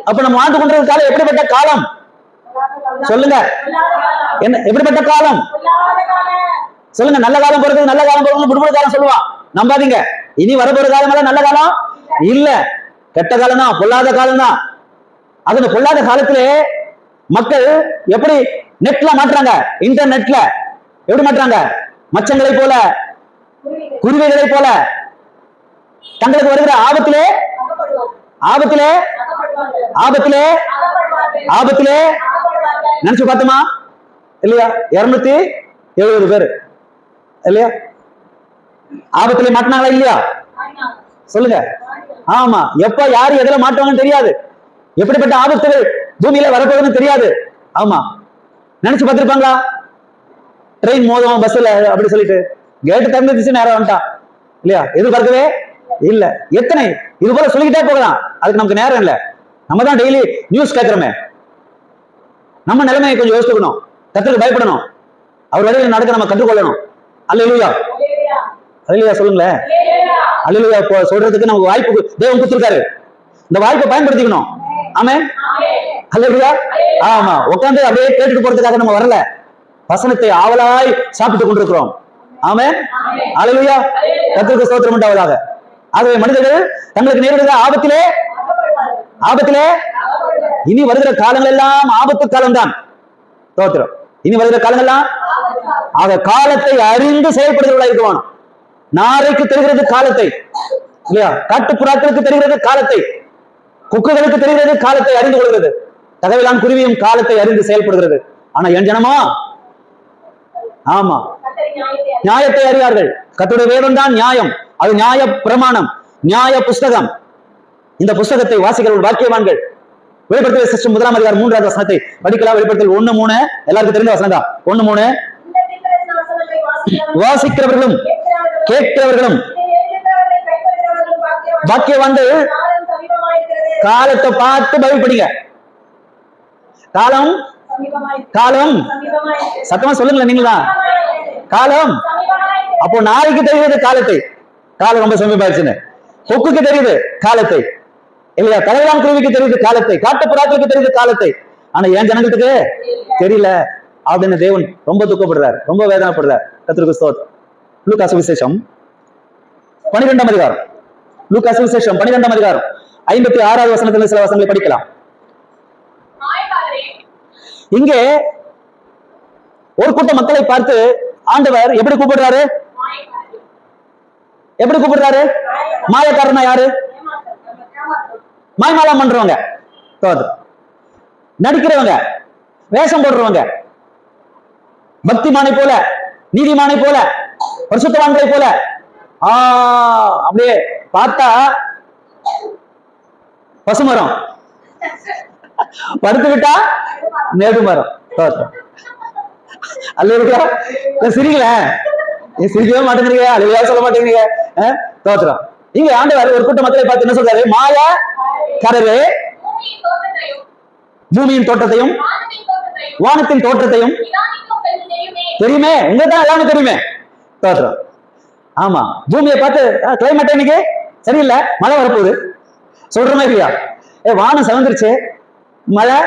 அப்ப நம்ம ஆண்டு கொண்டிருக்கிற காலம் எப்படிப்பட்ட காலம் சொல்லுங்க? என்ன எப்படிப்பட்ட காலம் சொல்லுங்க? நல்ல காலம் போறது, நல்ல காலம் போறது, விடுபட காலம் சொல்லுவான். நம்பாதீங்க. இனி வரப்போற காலம் எல்லாம் நல்ல காலம் இல்ல, கெட்ட காலம் தான், பொல்லாத காலம் தான். அது பொல்லாத காலத்திலே மக்கள் எப்படி நெட்ல மாட்டுறாங்க, இன்டர்நெட்ல எப்படி மாட்டுறாங்க? மச்சங்களை போல, குருவிகளை போல தங்களுக்கு வருகிற ஆபத்திலே ஆபத்திலே ஆபத்திலே ஆபத்திலே நினைச்சு பார்த்தோமா இல்லையா? 270 பேர் இல்லையா ஆபத்திலே மாட்டினாங்களா இல்லையா? சொல்லுங்க. ஆமா. எப்ப யாரு எதுல மாட்டுவாங்கன்னு தெரியாது, எப்படிப்பட்ட ஆபத்துகள் பூமியில வரப்போகுதுன்னு தெரியாது. ஆமா. நினைச்சு பார்த்திருப்பாங்களா? ட்ரெயின் மோதும் பஸ்ல அப்படி சொல்லிட்டு கேட்டு திறந்துச்சு, நேரம் வந்துட்டா இல்லையா? எதிர்பார்க்கவே இல்ல. எத்தனை இது போல சொல்லிக்கிட்டே போகலாம், அதுக்கு நமக்கு நேரம் இல்ல. நம்ம தான் டெய்லி நியூஸ் கேட்கிறோமே. நம்ம நிலைமையை கொஞ்சம் யோசிக்கணும், கர்த்தருக்கு பயப்படணும், அவர் வழியில் நடக்க நம்ம கற்றுக்கொள்ளணும். அல்லேலூயா, அல்லேலூயா சொல்லுங்களேன். அல்லேலூயா சொல்றதுக்கு நமக்கு வாய்ப்பு தேவன் கொடுத்திருக்காரு, இந்த வாய்ப்பை பயன்படுத்திக்கணும். ஆமென். அல்லேலூயா. ஆமா, உட்கார்ந்து அப்படியே கேட்டுட்டு போறதுக்காக நம்ம வரல, வசனத்தை ஆவலாய் சாப்பிட்டுக் கொண்டிருக்கிறோம். ஆமென். அல்லேலூயா. கர்த்தருக்கு ஸ்தோத்திரம் உண்டாவதாக. ஆகவே மனிதர்கள் தங்களுக்கு நேரிடுகிற ஆபத்திலே இனி வருகிற காலங்கள் எல்லாம் ஆபத்து காலம்தான். ஸ்தோத்திரம். இனி வருகிற காலங்கள் எல்லாம் ஆக காலத்தை அறிந்து செயல்படுகிறவர்களாக இருக்கணும். நாளைக்கு தெரிகிறது காலத்தை, இல்லையா? காட்டுப்புறாக்களுக்கு தெரிகிறது காலத்தை, கொக்குகளுக்கு தெரிகிறது காலத்தை அறிந்து கொள்கிறது, தகவலான் குருவியும் காலத்தை அறிந்து செயல்படுகிறது. ஆனா என் ஜனமா, ஆமா, நியாயத்தை அறியார்கள். கர்த்தருடைய வேதம் தான் நியாயம், அது நியாய பிரமாணம், நியாய புஸ்தகம். இந்த புஸ்தகத்தை வாசிக்கிறவர்கள் பாக்கியவான்கள். வெளிப்படுத்தல் சிஸ்டம் 1ஆம் அதிகாரம் 3வது வசனத்தை படிக்கலாம். வெளிப்படுத்தல் 1:3 எல்லாருக்கும் தெரிந்த வசனம் தான். 1:3 வாசிக்கிறவர்களும் கேட்கிறவர்களும் பாக்கியவான்கள். காலத்தை பார்த்து பைபிள் படிங்க. காலம் காலம் சத்தமா சொல்லுங்களேன் நீங்களா? காலம். அப்போ நாளைக்கு தெரியுது காலத்தை, காலம் ரொம்ப சமீபமாச்சுன்னு. கொக்குக்கு தெரியுது காலத்தை இல்லையா? தலைவான் குருவிக்கு தெரியுது காலத்தை, காட்டுப்புறாக்களுக்கு தெரியுது காலத்தை. ஆனா என் ஜனங்களுக்கு தெரியல அப்படின்னு தேவன் ரொம்ப துக்கப்படுறார், ரொம்ப வேதனைப்படுறார். கர்த்தருக்கு ஸ்தோத்திரம். லூக்கா சுவிசேஷம் 12ஆம் அதிகாரம், லூக்கா சுவிசேஷம் 12ஆம் அதிகாரம் 56வது வசனத்துல சில வசனங்களை படிக்கலாம். இங்கே ஒரு கூட்டம் மக்களை பார்த்து ஆண்டவர் எப்படி கூப்பிடுறாரு? எப்படி கூப்பிடுறாரு? மாயக்காரனா யாரு? மாய்மாலம் பண்றவங்க, நடிக்கிறவங்க, வேஷம் போடுறவங்க, பக்திமானை போல, நீதிமானை போல, பரிசுத்தவான்களை போல. அப்படியே பார்த்தா பசுமரம், படுத்து விட்டா நெடுமரம். அல்லேலூயா. சிரிக்கல, சிரிக்கவே மாட்டேங்கிறீங்க, அல்லேலூயா சொல்ல மாட்டேங்கிறீங்க. தோத்திரம். இங்க ஆண்டவர் ஒரு கூட்ட மக்களை பார்த்து என்ன சொல்றாரு? மாயக்காரரே, பூமியின் தோற்றத்தையும் வானத்தின் தோற்றத்தையும் தெரியுமே, உங்கதான் எல்லாமே தெரியுமே. தோற்றம். ஆமா, பூமியை பார்த்து கிளைமேட் இன்னைக்கு சரியில்லை, மழை வரப்போகுது சொல்றமா இல்லையா? வானம் சவந்துருச்சு, மழை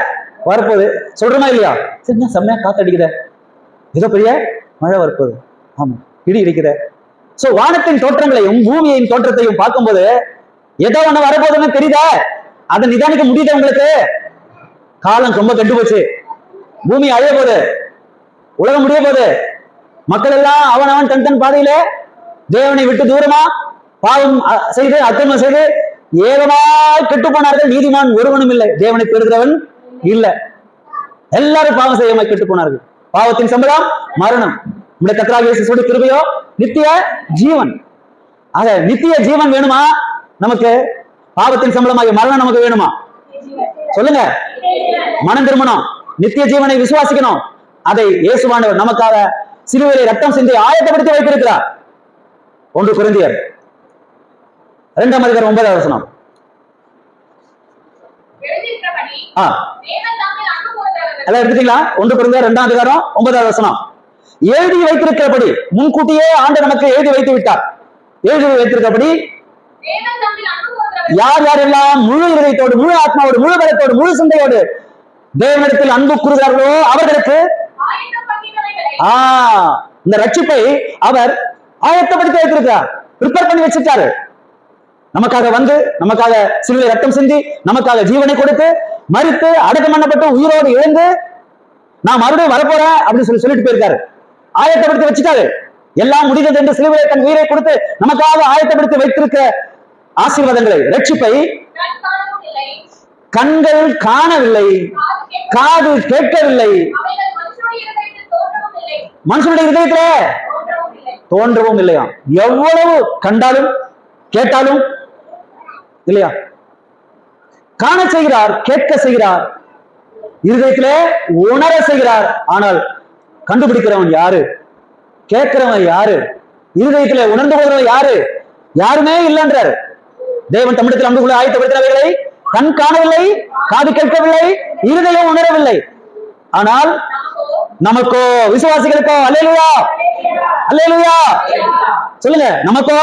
வரப்போகுது சொல்றமா இல்லையா? சரிண்ணா, செம்மையா காத்தடிக்குத, ஏதோ பெரிய மழை வரப்போகுது, ஆமா, இடி இடிக்குத. சோ வானத்தின் தோற்றங்களையும் பூமியின் தோற்றத்தையும் பார்க்கும்போது ஏதோ ஒண்ணு வரப்போகுதுன்னு தெரியுதா? அதை நிதானிக்க முடியுது உங்களுக்கு? காலம் ரொம்ப கெட்டு போச்சு, பூமி அழிய போகுது, உலகம் முடிய போகுது, மக்கள் எல்லாம் அவன் தன் பாதையில தேவனை விட்டு தூரமா பாவம் செய்து அக்கிரமம் செய்து ஏகமாய் கெட்டு போனார்கள். நீதிமான் ஒருவனும் இல்லை, தேவனை தேடுகிறவன் இல்ல, எல்லாரும் பாவம் செய்யாமல் கெட்டு போனார்கள். பாவத்தின் சம்பளம் மரணம், நம்முடைய கர்த்தராகிய இயேசுவுடைய கிருபையோ நித்திய ஜீவன். ஆக நித்திய ஜீவன் வேணுமா நமக்கு? பாவத்தின் சம்பளமாகிய மரணம் நமக்கு வேணுமா? சொல்லுங்க. மனம் திரும்பணும், நித்திய ஜீவனை விசுவாசிக்கணும். அதை இயேசுவானவர் நமக்காக சிலுவையிலே ரத்தம் சிந்தி ஆயத்தப்படுத்தி வைத்திருக்கிறார். 1 கொரிந்தியர் 2ஆம் அதிகாரம் 9வது வசனம். எல்லாம் எடுத்துட்டீங்களா? 1 கொரிந்தியர் 2ஆம் அதிகாரம் 9வது வசனம். எழுதி வைத்திருக்கிறபடி, முன்கூட்டியே ஆண்டு நமக்கு எழுதி வைத்து விட்டார். எழுதி வைத்திருக்கிறபடி யார் யாரெல்லாம் முழு இதயத்தோடு, முழு ஆத்மாவோடு, முழு பலத்தோடு, முழு சிந்தையோடு தேவனிடத்தில் அன்பு கூறுகிறார்களோ அவர்களுக்கு இந்த ரட்சிப்பை அவர் ஆயத்தப்படுத்தி வைத்திருக்கிறார், ப்ரிப்பேர் பண்ணி வச்சிருக்காரு. நமக்காக வந்து, நமக்காக சிலுவை ரத்தம் சிந்தி, நமக்காக ஜீவனை கொடுத்து, மரித்து, அடக்கம் பண்ணப்பட்டு, உயிரோடு எழுந்து நான் மறுபடியும் வரப்போறேன் அப்படின்னு சொல்லிட்டு போயிருக்காரு. ஆயத்தப்படுத்தி வச்சுட்டாரு. எல்லாம் முடிந்தது என்று சிலுவையை தன் உயிரை கொடுத்து நமக்காக ஆயத்தப்படுத்தி வைத்திருக்க ஆசீர்வாதங்களை, ரட்சிப்பை கண்கள் காணவில்லை, காது கேட்கவில்லை, மனுஷனுடைய இதயத்திலே தோன்றவும் இல்லையா? எவ்வளவு கண்டாலும் கேட்டாலும் இல்லையா? காண செய்கிறார், கேட்க செய்கிறார், இருதயத்திலே உணர செய்கிறார். ஆனால் கண்டுபிடிக்கிறவன் யாரு? கேட்கிறவன் யாரு? இருதயத்திலே உணர்ந்து கொள்கிறவன் யாரு? யாருமே இல்லைன்றார். தேவன் தமிழத்தில் அன்புக்குள்ள ஆயத்தப்படுத்தினவைகளை கண் காணவில்லை, காது கேட்கவில்லை, இருதயம் உணரவில்லை. ஆனால் நமக்கோ, விசுவாசிகளுக்கோ, அல்லேலூயா, அல்லேலூயா சொல்லுங்க, நமக்கோ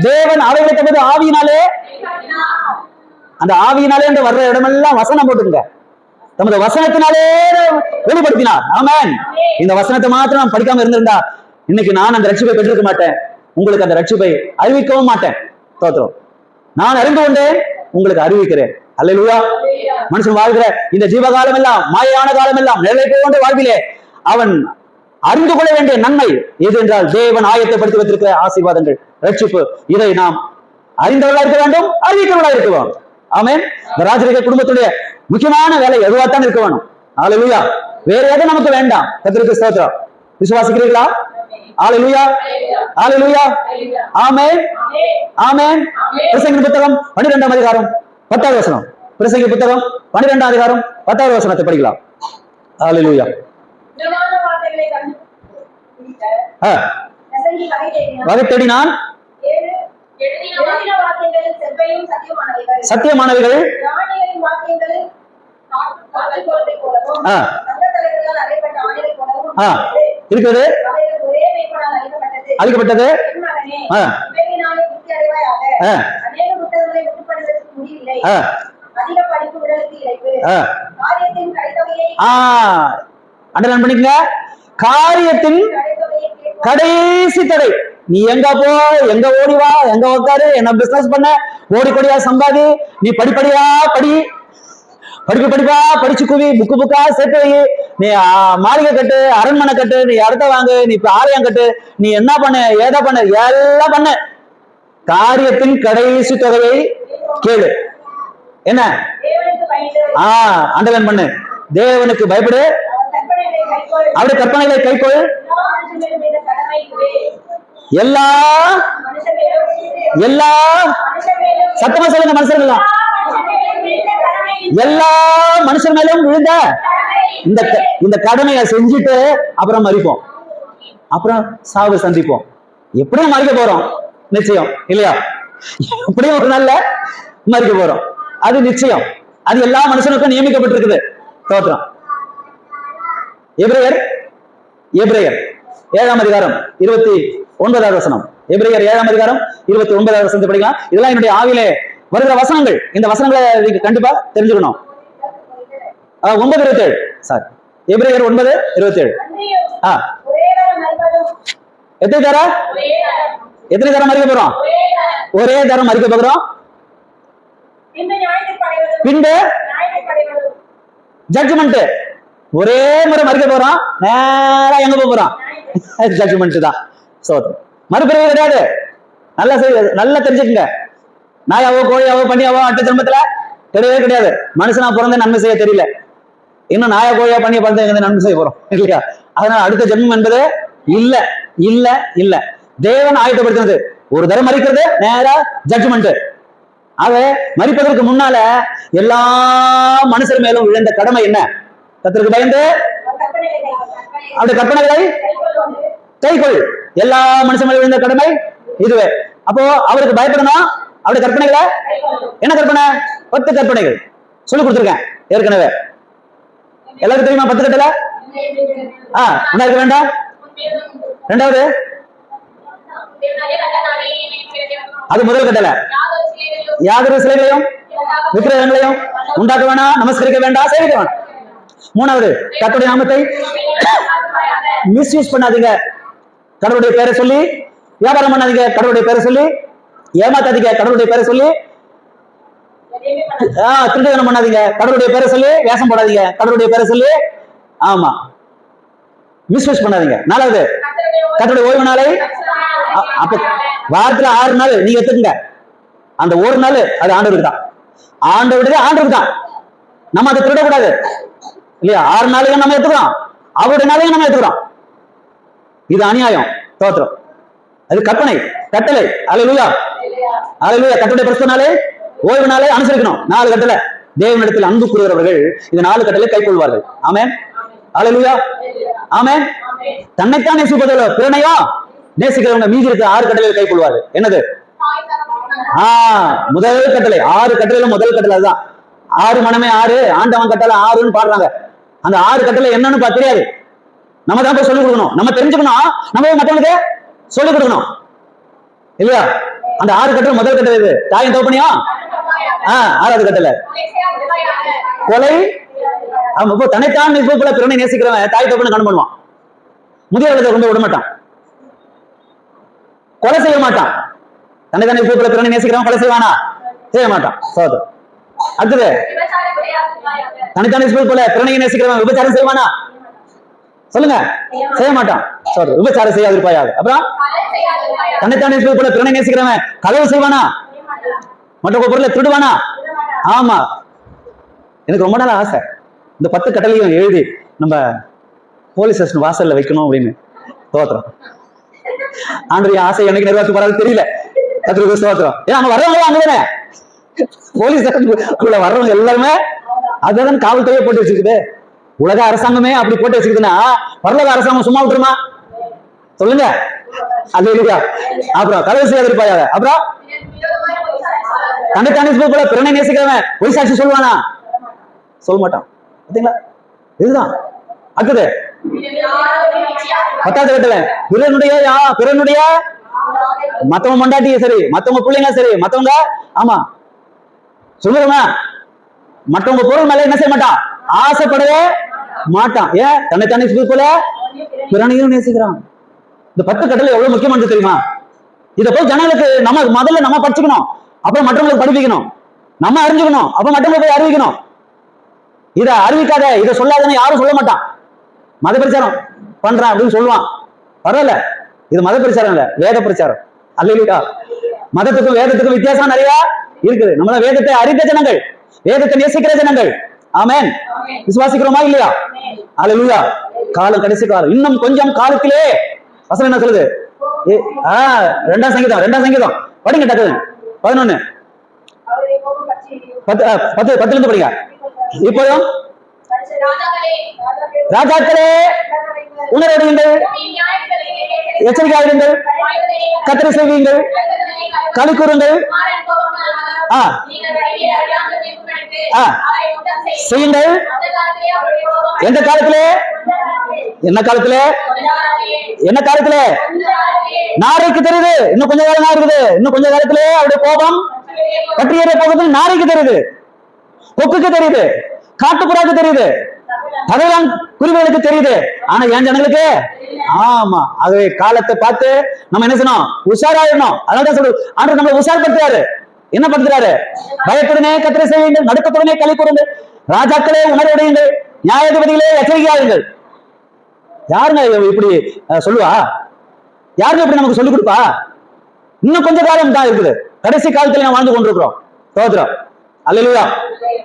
தேவன் அவைகளை தமது ஆவியினாலே, அந்த ஆவியினாலே என்று வர்ற இடமெல்லாம் வசனம் போட்டுங்க, தமது வசனத்தினாலே வெளிப்படுத்தினார். ஆமென். இந்த வசனத்தை மாத்திரம் நான் படிக்காம இருந்திருந்தா இன்னைக்கு நான் அந்த ரட்சிப்பை பெற்றிருக்க மாட்டேன், உங்களுக்கு அந்த ரட்சிப்பை அறிவிக்கவும் மாட்டேன். தோத்திரம். நான் அறிந்து கொண்டேன், உங்களுக்கு அறிவிக்கிறேன். அல்லேலூயா. மனுஷன் வாழ்கிற இந்த ஜீவகாலம் எல்லாம், மாயான காலம் எல்லாம், நிலை கொண்ட வாழ்விலே அவன் அறிந்து கொள்ள வேண்டிய நன்மை எது என்றால் தேவன் ஆயத்தப்படுத்தி வைத்திருக்கிற ஆசீர்வாதங்கள், ரட்சிப்பு. இதை நாம் அறிந்தவர்களா இருக்க வேண்டும், அறிவிக்கிறவர்களா இருக்க வேண்டும். ஆமென். இந்த ராஜரிக குடும்பத்துடைய முக்கியமான வேலை எதுவாகத்தான் இருக்க வேணும். ஹல்லேலூயா. வேற எதுவும் நமக்கு வேண்டாம். கர்த்தருக்கு ஸ்தோத்திரம். விசுவாசிக்கிறீர்களா? ஹல்லேலூயா, ஹல்லேலூயா, ஆமென், ஆமென். பிரசங்கி புத்தகம் 12ஆம் அதிகாரம் 10வது வசனம். பிரசங்கி புத்தகம் 12ஆம் அதிகாரம் 10வது வசனத்தை படிக்கலாம். ஹல்லேலூயா. வகை தேடினான், சத்தியமானவைகள் இருக்குது, அழிக்கப்பட்டது. அண்டர்லைன் பண்ணிக்கங்க. காரியத்தின் கடைசி தடை. நீ எங்க போ, எங்க ஓடி வா, எங்க உட்காரு, என்ன பிசினஸ் பண்ண, ஓடிக்கொடியா சம்பாதி, நீ படிப்படியா படி, படிப்பா படிச்சு குவி, புக்கா சேர்த்து வை, நீ மாளிகை கட்டு, அரண்மனை கட்டு, நீ இடத்த வாங்கு, நீ இப்ப ஆலயம் கட்டு, நீ என்ன பண்ண, ஏதா பண்ண, எல்லாம் பண்ண. காரியத்தின் கடைசி தொகையை கேளு. என்ன? அண்டர்லைன் பண்ணு. தேவனுக்கு பயப்படு, அவருடைய கற்பனைகளை கைக்கொள், எல்லா சத்தமா சொல்லுங்க மனுஷர்கள், எல்லா மனுஷன் மேலும் விழுந்த இந்த கடமையை செஞ்சுட்டு அப்புறம் மறிப்போம், அப்புறம் சாவு சந்திப்போம். எப்படியும் மறிக்க போறோம் நிச்சயம் இல்லையா? எப்படியும் ஒரு நாள்ல மறிக்க போறோம், அது நிச்சயம். அது எல்லா மனுஷனுக்கும் நியமிக்கப்பட்டிருக்குது. தோற்றம். எபிரேயர் 7ஆம் அதிகாரம் 29வது வசனம். எபிரேயர் 7ஆம் அதிகாரம் 29வது வசனத்தை படிக்கலாம். இதெல்லாம் என்னுடைய ஆவிலே வருகிற வசனங்கள். இந்த வசனங்களை நீங்க கண்டிப்பா தெரிஞ்சுக்கணும். 9:27 சார், எபிரேயர் 9:27. எத்தனை தரம் மறிக்க போறோம்? ஒரே தரம் மறிக்க போகிறோம். பின்பு ஜட்ஜ்மெண்ட். ஒரே முறை மறிக்க போறோம், நேரா எங்க போறோம்? ஜட்ஜ்மெண்ட் தான். மறுபிறவி கிடையாது. நல்லா தெரிஞ்சுக்குங்க. நாயாவோ கோழியாவோ பண்ணியாவோ அட்ட திரும்பத்துல கிடையவே கிடையாது. மனுஷனா பிறந்த நன்மை செய்ய தெரியல, இன்னும் நாயா கோழியா பண்ணிய பிறந்த நன்மை செய்ய போறோம் இல்லையா? அதனால அடுத்த ஜென்மம் என்பது இல்ல இல்ல இல்ல. தேவன் ஆயத்தப்படுத்தினது. ஒரு தரம் மறிக்கிறது, நேரா ஜட்ஜ்மெண்ட். ஆக மறிப்பதற்கு முன்னால எல்லா மனுஷர் மேலும் விழுந்த கடமை என்ன? கர்த்தருக்கு பயந்து அவருடைய கற்பனைகளை கைக்கொள். எல்லா மனுஷன் மேலும் விழுந்த கடமை இதுவே. அப்போ அவருக்கு பயப்படணும், அவருடைய கற்பனைகளை. என்ன கற்பனை? 10 கற்பனைகள் சொல்லி கொடுத்திருக்கேன் ஏற்கனவே. எல்லாருக்கும் தெரியுமா 10 கட்டளை? இருக்க வேண்டாம். இரண்டாவது, அது முதல் கட்டளை. யாதொரு சிலைகளையும் விக்கிரகங்களையும் உண்டாக்க வேண்டாம், நமஸ்கரிக்க வேண்டாம், சேவிக்க வேண்டாம். மூணாவது, கர்த்தருடைய நாமத்தை மிஸ்யூஸ் பண்ணாதீங்க. கடவுளுடைய பேரை சொல்லி வியாபாரம் பண்ணாதீங்க, கடவுளுடைய பேரை சொல்லி ஏமாத்தாதீங்க, கடவுளுடைய பேரை சொல்லி திருடனம் பண்ணாதீங்க, கடவுளுடைய பேரை சொல்லி வேஷம் போடாதீங்க, கடவுளுடைய பேரை சொல்லி ஆமா மிஸ்யூஸ் பண்ணாதீங்க. நாலாவது, கர்த்தருடைய ஓய்வு நாளை அப்ப வாரத்துல 6 நாள் நீங்க எடுத்துக்கங்க. அந்த ஒரு நாள் அது ஆண்டவருக்கு தான். ஆண்டவருக்கு தான். நம்ம அதை திருடக்கூடாது இல்லையா? 6 நாளையும் நம்ம எடுத்துக்கிறோம், அவருடைய நாளையும் நம்ம எடுத்துக்கிறோம். இது அநியாயம். தோற்றம். அது கற்பனை, கட்டளை. அல்லேலூயா, அல்லேலூயா. கர்த்தருடைய பரிசுத்த நாளை, ஓய்வு நாளை அனுசரிக்கணும். 4 கட்டளை. தேவனிடத்தில் அன்பு கூறுகிறவர்கள் இந்த 4 கட்டளை கைக்கொள்வார்கள். ஆமென், அல்லேலூயா, ஆமென். தன்னைத்தான் நேசிப்பதில்லை, பிறனையோ நேசிக்கிறவங்க மீதி இருக்க 6 கட்டளைகள் கைக்கொள்வார்கள். என்னது? முதல் கட்டளை. 6 கட்டளையில முதல் கட்டளை தான். 6 மனமே 6, ஆண்டவன் கட்டளை 6ன்னு பாடுறாங்க. அந்த 6 கட்டளை என்னன்னு தெரியாது. நம்ம தான் போய் சொல்லிக் கொடுக்கணும், நம்ம தெரிஞ்சுக்கணும், நம்ம மற்றவங்களுக்கு சொல்லிக் கொடுக்கணும் இல்லையா? அந்த 6 கட்டளை முதல் கட்டளை இது. தாயின் தோப்பனியா? 6வது கட்டளை கொலை. தன்னைத்தான் போல பிறனை நேசிக்கிறவன் தாய் தோப்பனை கண் பண்ணுவான். முதியவர்களை ரொம்ப விட மாட்டான், கொலை செய்ய மாட்டான். தன்னைத்தானே போல பிறனை நேசிக்கிறவன் கொலை செய்வானா? செய்ய மாட்டான். சோதர். அடுத்தது, தன்னைத்தானே போல பிறனை நேசிக்கிறவன் விபச்சாரம் செய்வானா? சொல்லுங்க, செய்ய மாட்டான். சொல்றது விபச்சாரம் செய்யாதிருப்பாயாக. அப்புறம் தன்னைத்தானே போல பிறனை நேசிக்கிறவன் களவு செய்வானா? மற்ற பொருளை திருடுவானா? ஆமா. எனக்கு ரொம்ப நாள் ஆசை இந்த 10 கட்டளையும் எழுதி நம்ம போலீஸ் ஸ்டேஷன் வாசல்ல வைக்கணும் அப்படின்னு. ஸ்தோத்திரம். ஆண்டவருடைய ஆசை எனக்கு நிறைவேற்ற போறாது தெரியல. கர்த்தருக்கு ஸ்தோத்திரம். ஏன்னா அங்க வர்றவங்க அங்கதானே போலீஸ் ஸ்டேஷனுக்குள்ள வர்றவங்க எல்லாருமே அதான் காவல்துறையை போட்டு வச்சிருக்குது. உலக அரசாங்கமே அப்படி போட்டு வச்சிருக்குதுன்னா பரலோக அரசாங்கம் சும்மா விட்டுருமா? சொல்லுங்க. அல்லேலூயா. அப்புறம் களவு செய்யாதிருப்பாயாக. அப்புறம் தன்னைத்தானே போல பிறனை நேசிக்கிறவன் பொய் சாட்சி சொல்லுவானா? சொல்ல மாட்டான். பாத்தீங்களா? இதுதான் அடுத்தது 10வது கட்டளை. பிறனுடைய மத்தவங்க மண்டாட்டிய சரி, மத்தவங்க பிள்ளைங்க சரி, மத்தவங்க ஆமா சொல்லுங்க, மற்றவங்க பொருள் மேல என்ன செய்ய மாட்டான்? ஆசைப்படவே மாட்டான். ஏன்? தன்னைத்தானே போல பிறனையும் நேசிக்கிறான். இந்த 10 கட்டளை எவ்வளவு முக்கியமானது தெரியுமா? இதை போய் ஜனங்களுக்கு நம்ம முதல்ல நம்ம படிச்சுக்கணும், அப்புறம் மற்றவங்களுக்கு படிப்பிக்கணும். நம்ம அறிஞ்சுக்கணும், அப்ப மற்றவங்களுக்கு போய் அறிவிக்கணும். இதை அறிவிக்காத, இதை சொல்லாதன்னு யாரும் சொல்ல மாட்டான். மத பிரச்சாரம் பண்றான் அப்படின்னு சொல்லுவான், பரவாயில்ல. இது மத பிரச்சாரம் இல்ல, வேத பிரச்சாரம். அல்லேலூயா. மதத்துக்கும் வேதத்துக்கும் வித்தியாசம் நிறைய இருக்குது. நம்மள வேதத்தை அறிந்த ஜனங்கள், வேதத்தை நேசிக்கிற ஜனங்கள். ஆமென். விசுவாசிக்கிறோமா இல்லையா? அல்லேலூயா. காலம் கடைசி காலம், இன்னும் கொஞ்சம் காலத்திலே வசனம் என்ன சொல்லுது? 2ஆம் சங்கீதம் படிங்க டக்கு. 11 10 இருந்து படிங்க. இப்போதும் ராஜாக்களே உணர்வடையுங்கள், எச்சரிக்கையாயிருங்கள், கர்த்தரை சேவியுங்கள், களி கூறுங்கள், செய்யுங்கள். எந்த காலத்திலே? என்ன காலத்திலே? என்ன காலத்திலே? நாரைக்கு தெரியுது. இன்னும் கொஞ்ச காலம் தான் இருக்குது. இன்னும் கொஞ்ச காலத்திலே அவருடைய கோபம் பற்றியேற போகுது. நாரைக்கு தெரியுது, கொக்குக்கு தெரியுது, காட்டுப்புறாக்கு தெரியுது, பகவான் குருவிகளுக்கு தெரியுது. ஆனா என் ஜனங்களுக்கு ஆமா. ஆகவே காலத்தை பார்த்து நம்ம என்ன செய்யணும்? உஷாராயிடணும். அதனால சொல்லு ஆண்டு நம்மளை உஷார்படுத்துறாரு. என்ன படுத்துறாரு? பயத்துடனே கர்த்தரை செய்யுங்கள், நடுக்கத்துடனே களி கூறுங்கள், ராஜாக்களே உணர்வடையுங்கள், நியாயாதிபதிகளே எச்சரிக்கையாயுங்கள். யாருங்க இப்படி சொல்லுவா? யாருங்க இப்படி நமக்கு சொல்லிக் கொடுப்பா? இன்னும் கொஞ்ச காலம் தான் இருக்குது. கடைசி காலத்துல நான் வாழ்ந்து கொண்டிருக்கிறோம். ஸ்தோத்திரம். அல்லேலூயா.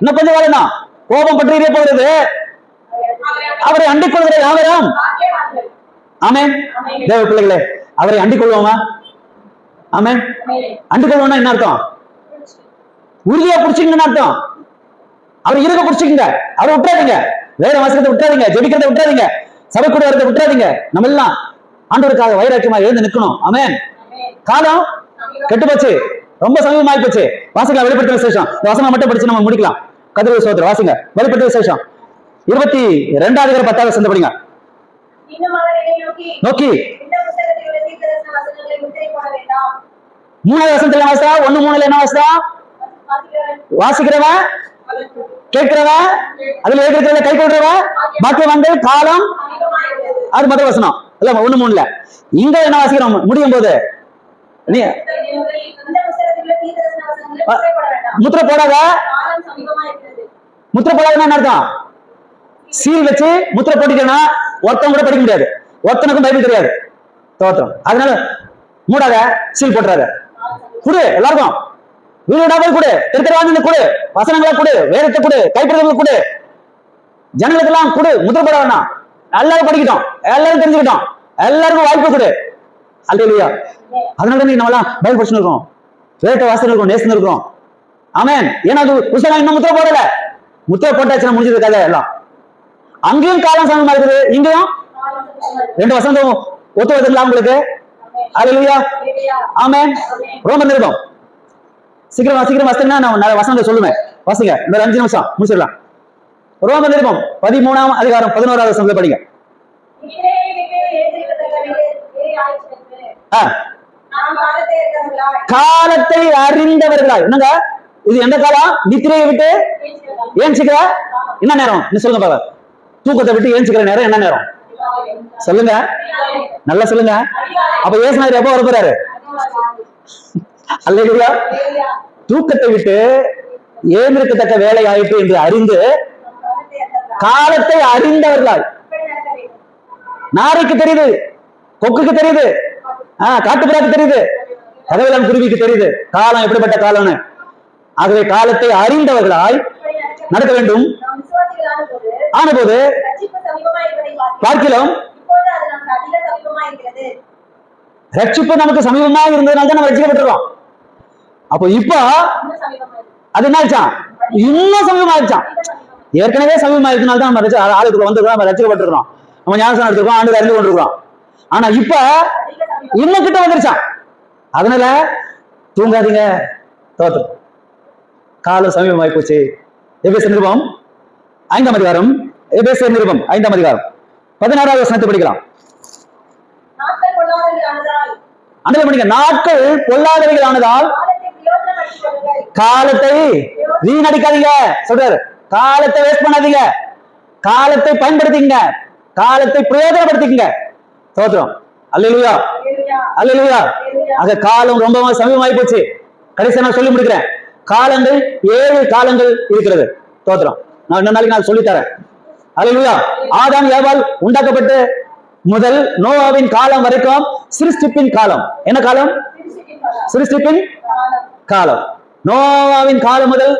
இன்னும் கொஞ்ச காலம் தான். கோபம் பற்றி போகிறது. அவரை அண்டிக் கொள்கிற யாவரும் ஆமென். தேவ பிள்ளைகளே, அவரை அண்டிக் கொள்வோமா? ஆமென். அண்டிக் கொள்வோம்னா என்ன அர்த்தம்? உறுதியா பிடிச்சிங்கன்னு அர்த்தம். அவர் இருக்க பிடிச்சிக்கங்க, அவரை விட்டுறாதீங்க, வேற வாசகத்தை விட்டுறாதீங்க, ஜெபிக்கிறத விட்டுறாதீங்க, சபை கூட வரதை விட்டுறாதீங்க. நம்ம எல்லாம் ஆண்டவருக்காக வைராக்கியமா எழுந்து நிற்கணும். ஆமென். காலம் கெட்டு போச்சு, ரொம்ப சமீபமாயி போச்சு. வாசிக்கலாம் வெளிப்படுத்தின விசேஷம். இந்த வசனம் மட்டும் படிச்சு நம்ம முடிக்கலாம். கர்த்தருடைய ஸ்தோத்திரம். வாசிங்க வெளிப்படுத்தின விசேஷம் 22வது 10வது வசனம் படிங்க. நோக்கி 3வது வசனத்துல என்ன வாசித்தா? 1:3 என்ன வாசித்தா? வாசிக்கிறவன், கேட்கிறவன், அதுல ஏற்கிறவன், கை கொள்றவன், பாக்கியவான்கள், காலம். அது முதல் வசனம் இல்ல 1:3. இங்க என்ன வாசிக்கிறோம் முடியும் போது? நீ முத்திரை போடாத. முத்திரை போடாதுன்னா என்ன அர்த்தம்? சீல் வச்சு முத்திரை போட்டுட்டேன்னா ஒருத்தன் கூட படிக்க முடியாது, ஒருத்தனுக்கும் பைபிள் தெரியாது. தோற்றம். அதனால மூடாத, சீல் போட்டுறாரு. குடு, எல்லாருக்கும் வீடு போய் கொடு, திருத்தரவாங்க கொடு, வசனங்களை கொடு, வேதத்தை கொடு, கைப்பிரதங்களை கொடு, ஜனங்களுக்கு எல்லாம் கொடு. முத்திரை போட வேணாம், எல்லாரும் படிக்கட்டும், எல்லாரும் தெரிஞ்சுக்கிட்டோம், எல்லாருக்கும் வாய்ப்பு கொடு. அல்லேலூயா. அதனால தான் நம்ம எல்லாம் பைபிள் படிச்சுன்னு இருக்கோம், வேத வாசனை இருக்கோம், நேசன் இருக்கோம். ஆமென். ஏன்னா அது புத்தகம் இன்னும் முத்திரை போடல. முத்திரை போட்டாச்சுன்னா முடிஞ்சது கதை எல்லாம். அங்கேயும் காலம் சமமா இருக்குது, இங்கேயும் 2 வசனம் ஒத்து வருதுங்களா உங்களுக்கு? அல்லேலூயா. ஆமென். ரோமர் நிருபம் சீக்கிரம் வாசிங்கன்னா நான் வசனத்தை சொல்லுவேன். வாசிங்க, இந்த 5 நிமிஷம் முடிச்சிடலாம். ரோமர் நிருபம் 13ஆம் அதிகாரம் 11வது வசனத்தை படிங்க. காலத்தை அறிந்தவர்களாய். என்னங்க இது? எந்த காலம்? நித்திரையை விட்டு ஏஞ்சிக்கிற என்ன நேரம்? சொல்லுங்க பாபா. தூக்கத்தை விட்டு ஏஞ்சிக்கிற நேரம் என்ன நேரம்? சொல்லுங்க, நல்லா சொல்லுங்க. அப்ப ஏசுநாதர் எப்ப வரப்போறாரு? அல்லேலூயா. தூக்கத்தை விட்டு ஏந்திருக்கத்தக்க வேலை ஆயிற்று என்று அறிந்து காலத்தை அறிந்தவர்களாய். நாரைக்கு தெரியுது, கொக்குக்கு தெரியுது, காட்டுப்புறாக்கு தெரியுது, கதவிலம் குருவிக்கு தெரியுது காலம் எப்படிப்பட்ட காலம்னு. ஆகவே காலத்தை அறிந்தவர்களாய் நடக்க வேண்டும். ஆனபோது பார்க்கலாம் ரட்சிப்பு நமக்கு சமீபமா இருந்ததுனால தான் நம்ம ரட்சிக்கப்பட்டிருக்கோம். அப்போ இப்ப அது என்ன ஆச்சான்? இன்னும் சமீபமாயிருச்சான். ஏற்கனவே சமீபமாயிருக்கனால தான் நம்ம ஆளுக்கு வந்திருக்கோம், நம்ம ரட்சிக்கப்பட்டிருக்கோம், நம்ம ஞானஸ்நானம் எடுத்திருக்கோம், ஆண்டு அறிந்து கொண்டிருக்கிறோம். ஆனா இப்ப இன்னும் கிட்ட வந்துருச்சான். அதனால தூங்காதீங்க, தோத்து காலம் சமீபமாய் போச்சு. எபேசியர் நிருபம் 5ஆம் அதிகாரம், எபேசியர் நிருபம் 5ஆம் அதிகாரம் 16வது வசனத்தை படிக்கலாம். நாட்கள் பொல்லாதவைகள் ஆனதால் காலத்தை வீணடிக்காதீங்க சொல்றாரு. காலத்தை வேஸ்ட் பண்ணாதீங்க, காலத்தை பயன்படுத்திங்க, காலத்தை பிரயோஜனப்படுத்திக்கங்க. தோத்திரம். அல்லேலூயா, அல்லேலூயா. ஆக காலம் ரொம்ப சமீபமாய் போச்சு. கடைசியா நான் சொல்லி முடிக்கிறேன். காலங்கள் 7 காலங்கள் இருக்கிறது. தோத்திரம். நான் இன்னொரு நாளைக்கு நான் சொல்லித்தரேன். அல்லேலூயா. ஆதாம் ஏவாள் உண்டாக்கப்பட்டு முதல் நோவாவின் காலம் வரைக்கும் சிருஷ்டிப்பின் காலம். என்ன காலம்? சிருஷ்டிப்பின் காலம். நோவாவின் காலம் முதல்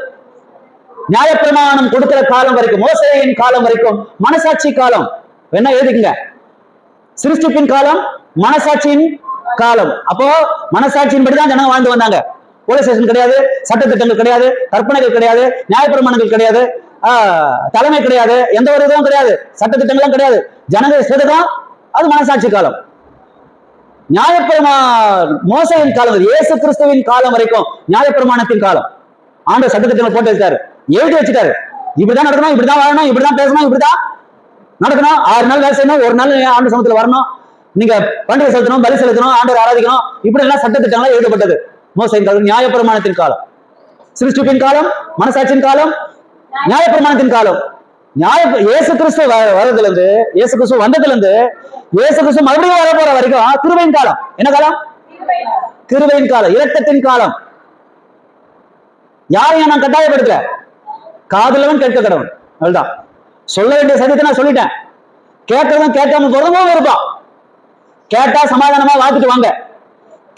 நியாயப்பிரமாணம் கொடுக்கிற காலம் வரைக்கும், மோசேயின் காலம் வரைக்கும் மனசாட்சி காலம். என்ன எழுதிக்கங்க? சிருஷ்டிப்பின் காலம், மனசாட்சியின் காலம். அப்போ மனசாட்சியின்படிதான் ஜனங்க வாழ்ந்து வந்தாங்க. போலீஸ் ஸ்டேஷன் கிடையாது, சட்டத்திட்டங்கள் கிடையாது, கற்பனைகள் கிடையாது, நியாயப்பிரமாணங்கள் கிடையாது, தலைமை கிடையாது, எந்த ஒரு இதுவும் கிடையாது, சட்டத்திட்டங்களும் கிடையாது. ஜனங்க சிறதம். அது மனசாட்சி காலம். மோசையின் காலம், இயேசு கிறிஸ்துவின் காலம் வரைக்கும் நியாயப்பிரமாணத்தின் காலம். ஆண்டு சட்டத்திட்டங்கள் போட்டு வச்சாரு, எழுதி வச்சுட்டாரு. இப்படிதான் நடக்கணும், இப்படிதான் வாழணும், இப்படிதான் பேசணும், இப்படிதான் நடக்கணும். 6 நாள் வேலை செய்யணும், ஒரு நாள் ஆண்டு சமூகத்துல வரணும், நீங்க பண்டிகை செலுத்தணும், பலி செலுத்தணும், ஆண்டவர் ஆராதிக்கணும், இப்படி எல்லாம் சட்டத்திட்டங்கள் எழுதப்பட்டது. மோசையின் காலம் நியாயப்பிரமாணத்தின் காலம். சிருஷ்டிப்பின் காலம், மனசாட்சியின் காலம், நியாயப்பிரமாணத்தின் காலம். இயேசு கிறிஸ்து வரதுல இருந்து, இயேசு கிறிஸ்து வந்ததுல இருந்து, இயேசு கிறிஸ்து மறுபடியும் வர போற வரைக்கும் கிருபையின் காலம். என்ன காலம்? கிருபையின் காலம், இரக்கத்தின் காலம். யாரையும் நான் கட்டாயப்படுத்தல, காதுலவன் கேட்க கடவுள். அதுதான் சொல்ல வேண்டிய சத்தியத்தை நான் சொல்லிட்டேன். கேட்கறதும் கேட்காம போறதும் இருப்பான். கேட்டா சமாதானமா வாழ்த்துட்டு வாங்க,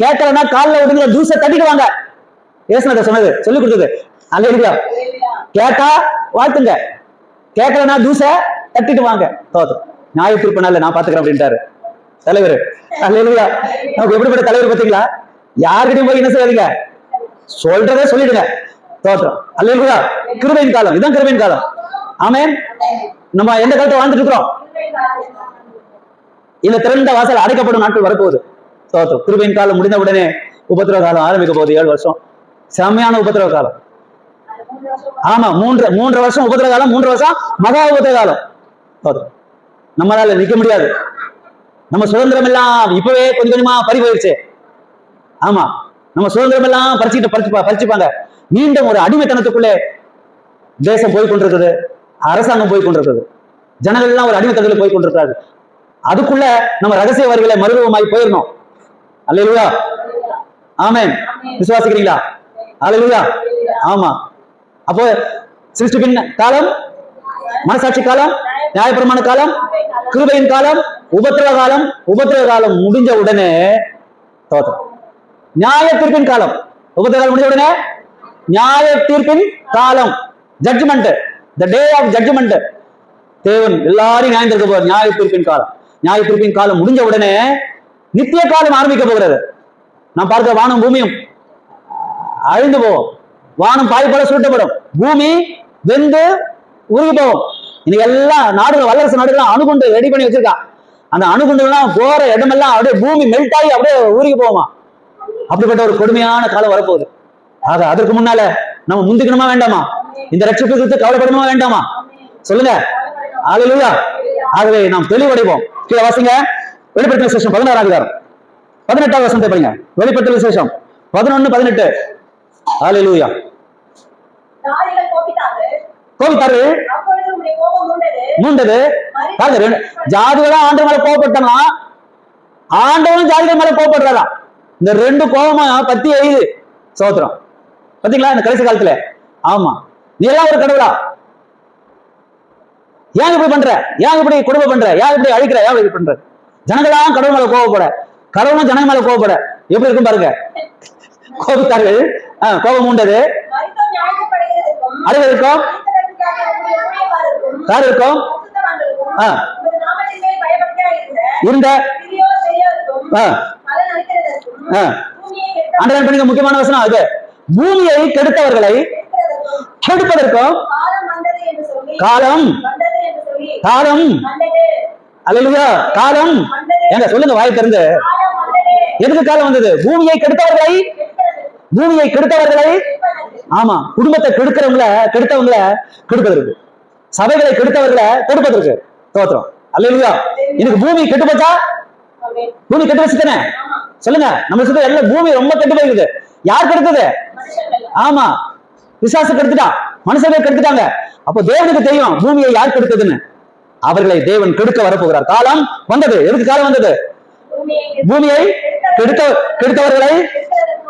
கேட்கலன்னா காலில் விடுங்கிற ஜூஸை தட்டிட்டு வாங்க. ஏசுனத சொன்னது, சொல்லி கொடுத்தது. அங்க இருக்கா? கேட்டா வாழ்த்துங்க, கேட்கலன்னா ஜூஸை தட்டிட்டு வாங்க. தோத்தும். நியாய தீர்ப்பு நாள்ல நான் பாத்துக்கிறேன் அப்படின்ட்டாரு தலைவர். அல்லேலூயா. நமக்கு எப்படிப்பட்ட தலைவர் பாத்தீங்களா? யார்கிட்டையும் போய் என்ன செய்யாதீங்க, சொல்றதே சொல்லிடுங்க. தோற்றம். அல்லேலூயா. கிருபையின் காலம், இதான் கிருபையின் காலம். ஆமென். நம்ம எந்த காலத்தை வாழ்ந்துட்டு இருக்கிறோம்? இந்த திறந்த வாசல் அடைக்கப்படும் நாட்கள் வரப்போகுது. தோற்றம். கிருபையின் காலம் முடிந்த உடனே உபத்திரவ காலம் ஆரம்பிக்க போகுது. 7 வருஷம் செம்மையான உபத்திரவ காலம். ஆமா, 3 வருஷம் உபத்திரவ காலம், 3 வருஷம் மகா உபத்திரவ காலம். தோற்றம். நம்மளால நிக்க முடியாது. நம்ம சுதந்திரம் எல்லாம் இப்பவே கொஞ்சம் கொஞ்சமா பறி போயிடுச்சு. ஆமா, நம்ம சுதந்திரம் எல்லாம் பறிச்சுப்பாங்க. மீண்டும் ஒரு அடிமைத்தனத்துக்குள்ளே தேசம் போய் கொண்டிருக்குது, அரசாங்கம் போய் கொண்டிருக்குது, ஜனங்கள் எல்லாம் ஒரு அடிமைத்தனத்தில் போய் கொண்டிருக்காரு. அதுக்குள்ள நம்ம ரகசிய வரிகளை மறுரூபமாய் போயிடணும். அல்லேலூயா. ஆமென். விசுவாசிக்கிறீங்களா? அல்லேலூயா. ஆமா. அப்போ சிருஷ்டிப்பின் காலம், மனசாட்சி காலம், நியாயப்பிரமாண காலம், கிருபையின் காலம், உபத்திரவ காலம். உபத்திரவ காலம் முடிஞ்ச உடனே தோற்றம். நியாய தீர்ப்பின் காலம். உபத்திரவ காலம் முடிஞ்ச உடனே நியாய தீர்ப்பின் காலம், judgement, the day of judgement. தேவன் எல்லாரையும் நியாயம் தீர்க்க போறார். நியாய தீர்ப்பின் காலம். நியாய தீர்ப்பின் காலம் முடிஞ்ச உடனே நித்திய காலம் ஆரம்பிக்க போகிறது. நான் பார்க்க வானம் பூமியும் அழிந்து போவோம். வானம் பாய் போல சுருட்டப்படும், பூமி வெந்து உருகி போவோம். இன்னைக்கு எல்லாம் நாடுகள், வல்லரசு நாடுகள் அணுகுண்டு ரெடி பண்ணி வச்சிருக்கான். அந்த அணுகுண்டுலாம் போற இடமெல்லாம் அப்படியே பூமி மெல்ட் ஆகி அப்படியே உருகி போவோமா. அப்படிப்பட்ட ஒரு கொடுமையான காலம் வரப்போகுது. ஆக அதற்கு முன்னால நம்ம முந்திக்கணுமா வேண்டாமா? இந்த ரட்சிப்பு குறித்து கவலைப்படணுமா வேண்டாமா? சொல்லுங்க. அல்லேலூயா. ஆகவே நாம் தெளிவடைவோம். கீழே வாசிங்க. வெளிப்படுத்தின விசேஷம் 16ஆம் அதிகாரம் 18வது வசனத்தை படிங்க. வெளிப்படுத்தின விசேஷம் 11:18. அல்லேலூயா. கோபித்தாரு, மூண்டது. ஜாதிகளா ஆண்டு மேல கோபப்பட்டனா, ஆண்டவனும் ஜாதிகள் மேல கோபப்படுறதா. இந்த 2 கோபமா பத்தி எழுது. சோத்திரம். பாத்தீங்களா இந்த கடைசி காலத்துல? ஆமா, நீ எல்லாம் ஒரு கடவுளா? ஏன் இப்படி பண்ற, ஏன் இப்படி கொடுமை பண்ற, ஏன் இப்படி அழிக்கிற, ஏன் இப்படி பண்ற? ஜனங்களாம் கடவுள் மேல கோவப்பட, கடவுளும் ஜனங்க மேல கோவப்பட எப்படி இருக்கும் பாருங்க. கோபித்தார்கள், கோபம் உண்டது, அழுவதற்கும் யார் இருக்கும் இருந்த முக்கியமான வசனம் அது. பூமியை கெடுத்தவர்களை கெடுப்பதற்கும் காலம் காலம் அல்லேலூயா காலம் எங்க சொல்லுங்க வாய் திறந்து. எதுக்கு காலம் வந்தது? பூமியை கெடுத்தவர்களை, பூமியை கெடுத்தவர்களை, ஆமா குடும்பத்தை கெடுக்கிறவங்கள கெடுத்தவங்கள கெடுப்பதற்கு, சபைகளை கெடுத்தவர்களை கொடுப்பதற்கு. தோத்திரம் அல்லேலூயா. இன்னைக்கு பூமி கெட்டு போச்சா? பூமி கெட்டு வச்சுதானே சொல்லுங்க. நம்ம சுத்த எல்லாம் பூமி ரொம்ப கெட்டு போயிருக்குது. யார் கெடுத்தது? ஆமா பிசாசு கெடுத்துட்டான், மனுஷனை கெடுத்துட்டாங்க. அப்போ தேவனுக்கு தெரியும் பூமியை யார் கெடுத்ததுன்னு. அவர்களை தேவன் கெடுக்க வரப்போகிறார். காலம் வந்தது. எதுக்கு காலம் வந்தது? பூமியை கெடுத்தவர்களை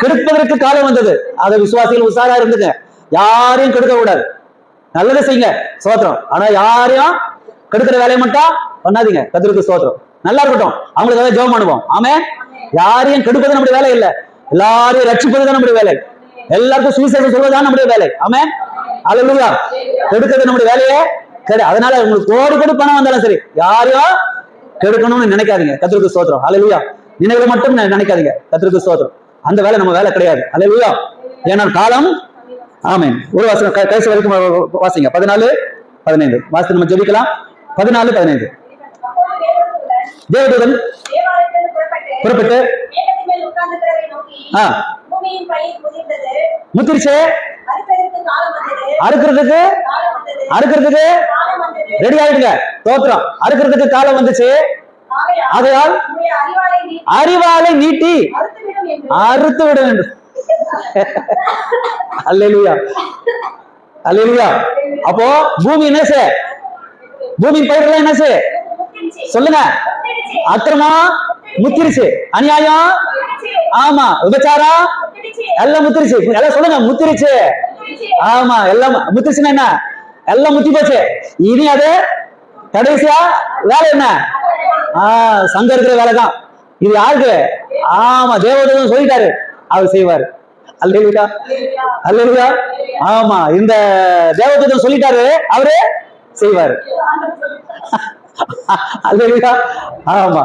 கெடுப்பதற்கு காலம் வந்தது. அதை விசுவாசிகள் உஷாரா இருந்துங்க. யாரையும் கெடுக்க கூடாது. நல்லதை செய்யுங்க, ஸ்தோத்திரம். ஆனா யாரையும் கெடுக்கிற வேலையை மட்டும் பண்ணாதீங்க. கர்த்தருக்கு ஸ்தோத்திரம். நல்லா இருக்கட்டும், அவங்களுக்காக ஜெபம் பண்ணுவோம். ஆமே. யாரையும் கெடுப்பது நம்முடைய வேலை இல்லை. எல்லாரையும் ரட்சிப்பதுதான் நம்முடைய வேலை. எல்லாருக்கும் சுவிசேஷம் சொல்வதுதான் நம்முடைய வேலை. ஆமே. அல்லேலூயா. கெடுக்கிறது நம்முடைய வேலையே சரி. அதனால உங்களுக்கு கோடி கோடி பணம் வந்தாலும் சரி, யாரையும் கெடுக்கணும்னு நினைக்காதீங்க. கர்த்தருக்கு ஸ்தோத்திரம். அல்லேலூயா. நினைவுல மட்டும் நினைக்காதீங்க. கர்த்தருக்கு ஸ்தோத்திரம். அந்த வேலை நம்ம வேலை கிடையாது. அல்லேலூயா. ஏன்னா காலம். ஆமென். ஒரு வாசகம் கடைசி வரைக்கும் வாசிங்க. 14-15 வாசித்து நம்ம ஜெபிக்கலாம். 14-15. தேவதூதன் புறப்பட்டு முத்திருச்சு. அறுக்கிறதுக்கு ரெடி ஆயிடுங்க. தோத்திரம். அறுக்கிறதுக்கு காலம் வந்துச்சு. ஆகையால் அறிவாளை நீட்டி அறுத்து விட வேண்டும். அல்லேலூயா. அல்லேலூயா. அப்போ பூமி என்ன செய்ய? பூமி பயிர்கள் என்ன செய்ய? சொல்லுங்க. அக்கிரமம் முத்திருச்சு, அநியாயம், ஆமா விபச்சாரம் எல்லாம் முத்திருச்சு. எல்லாம் சொல்லுங்க முத்திருச்சு. ஆமா எல்லாம் முத்திருச்சுன்னா என்ன? எல்லாம் முத்தி போச்சு. இனி அது கடைசியா வேலை என்ன? சங்கம் இருக்கிற வேலைதான். இது யாருக்கு? ஆமா தேவதூதன் சொல்லிட்டாரு, அவர் செய்வாரு. அல்லேலூயா. அல்லேலூயா. ஆமா இந்த தேவதூதன் சொல்லிட்டாரு, அவரு செய்வாரு. அல்லேலூயா. ஆமா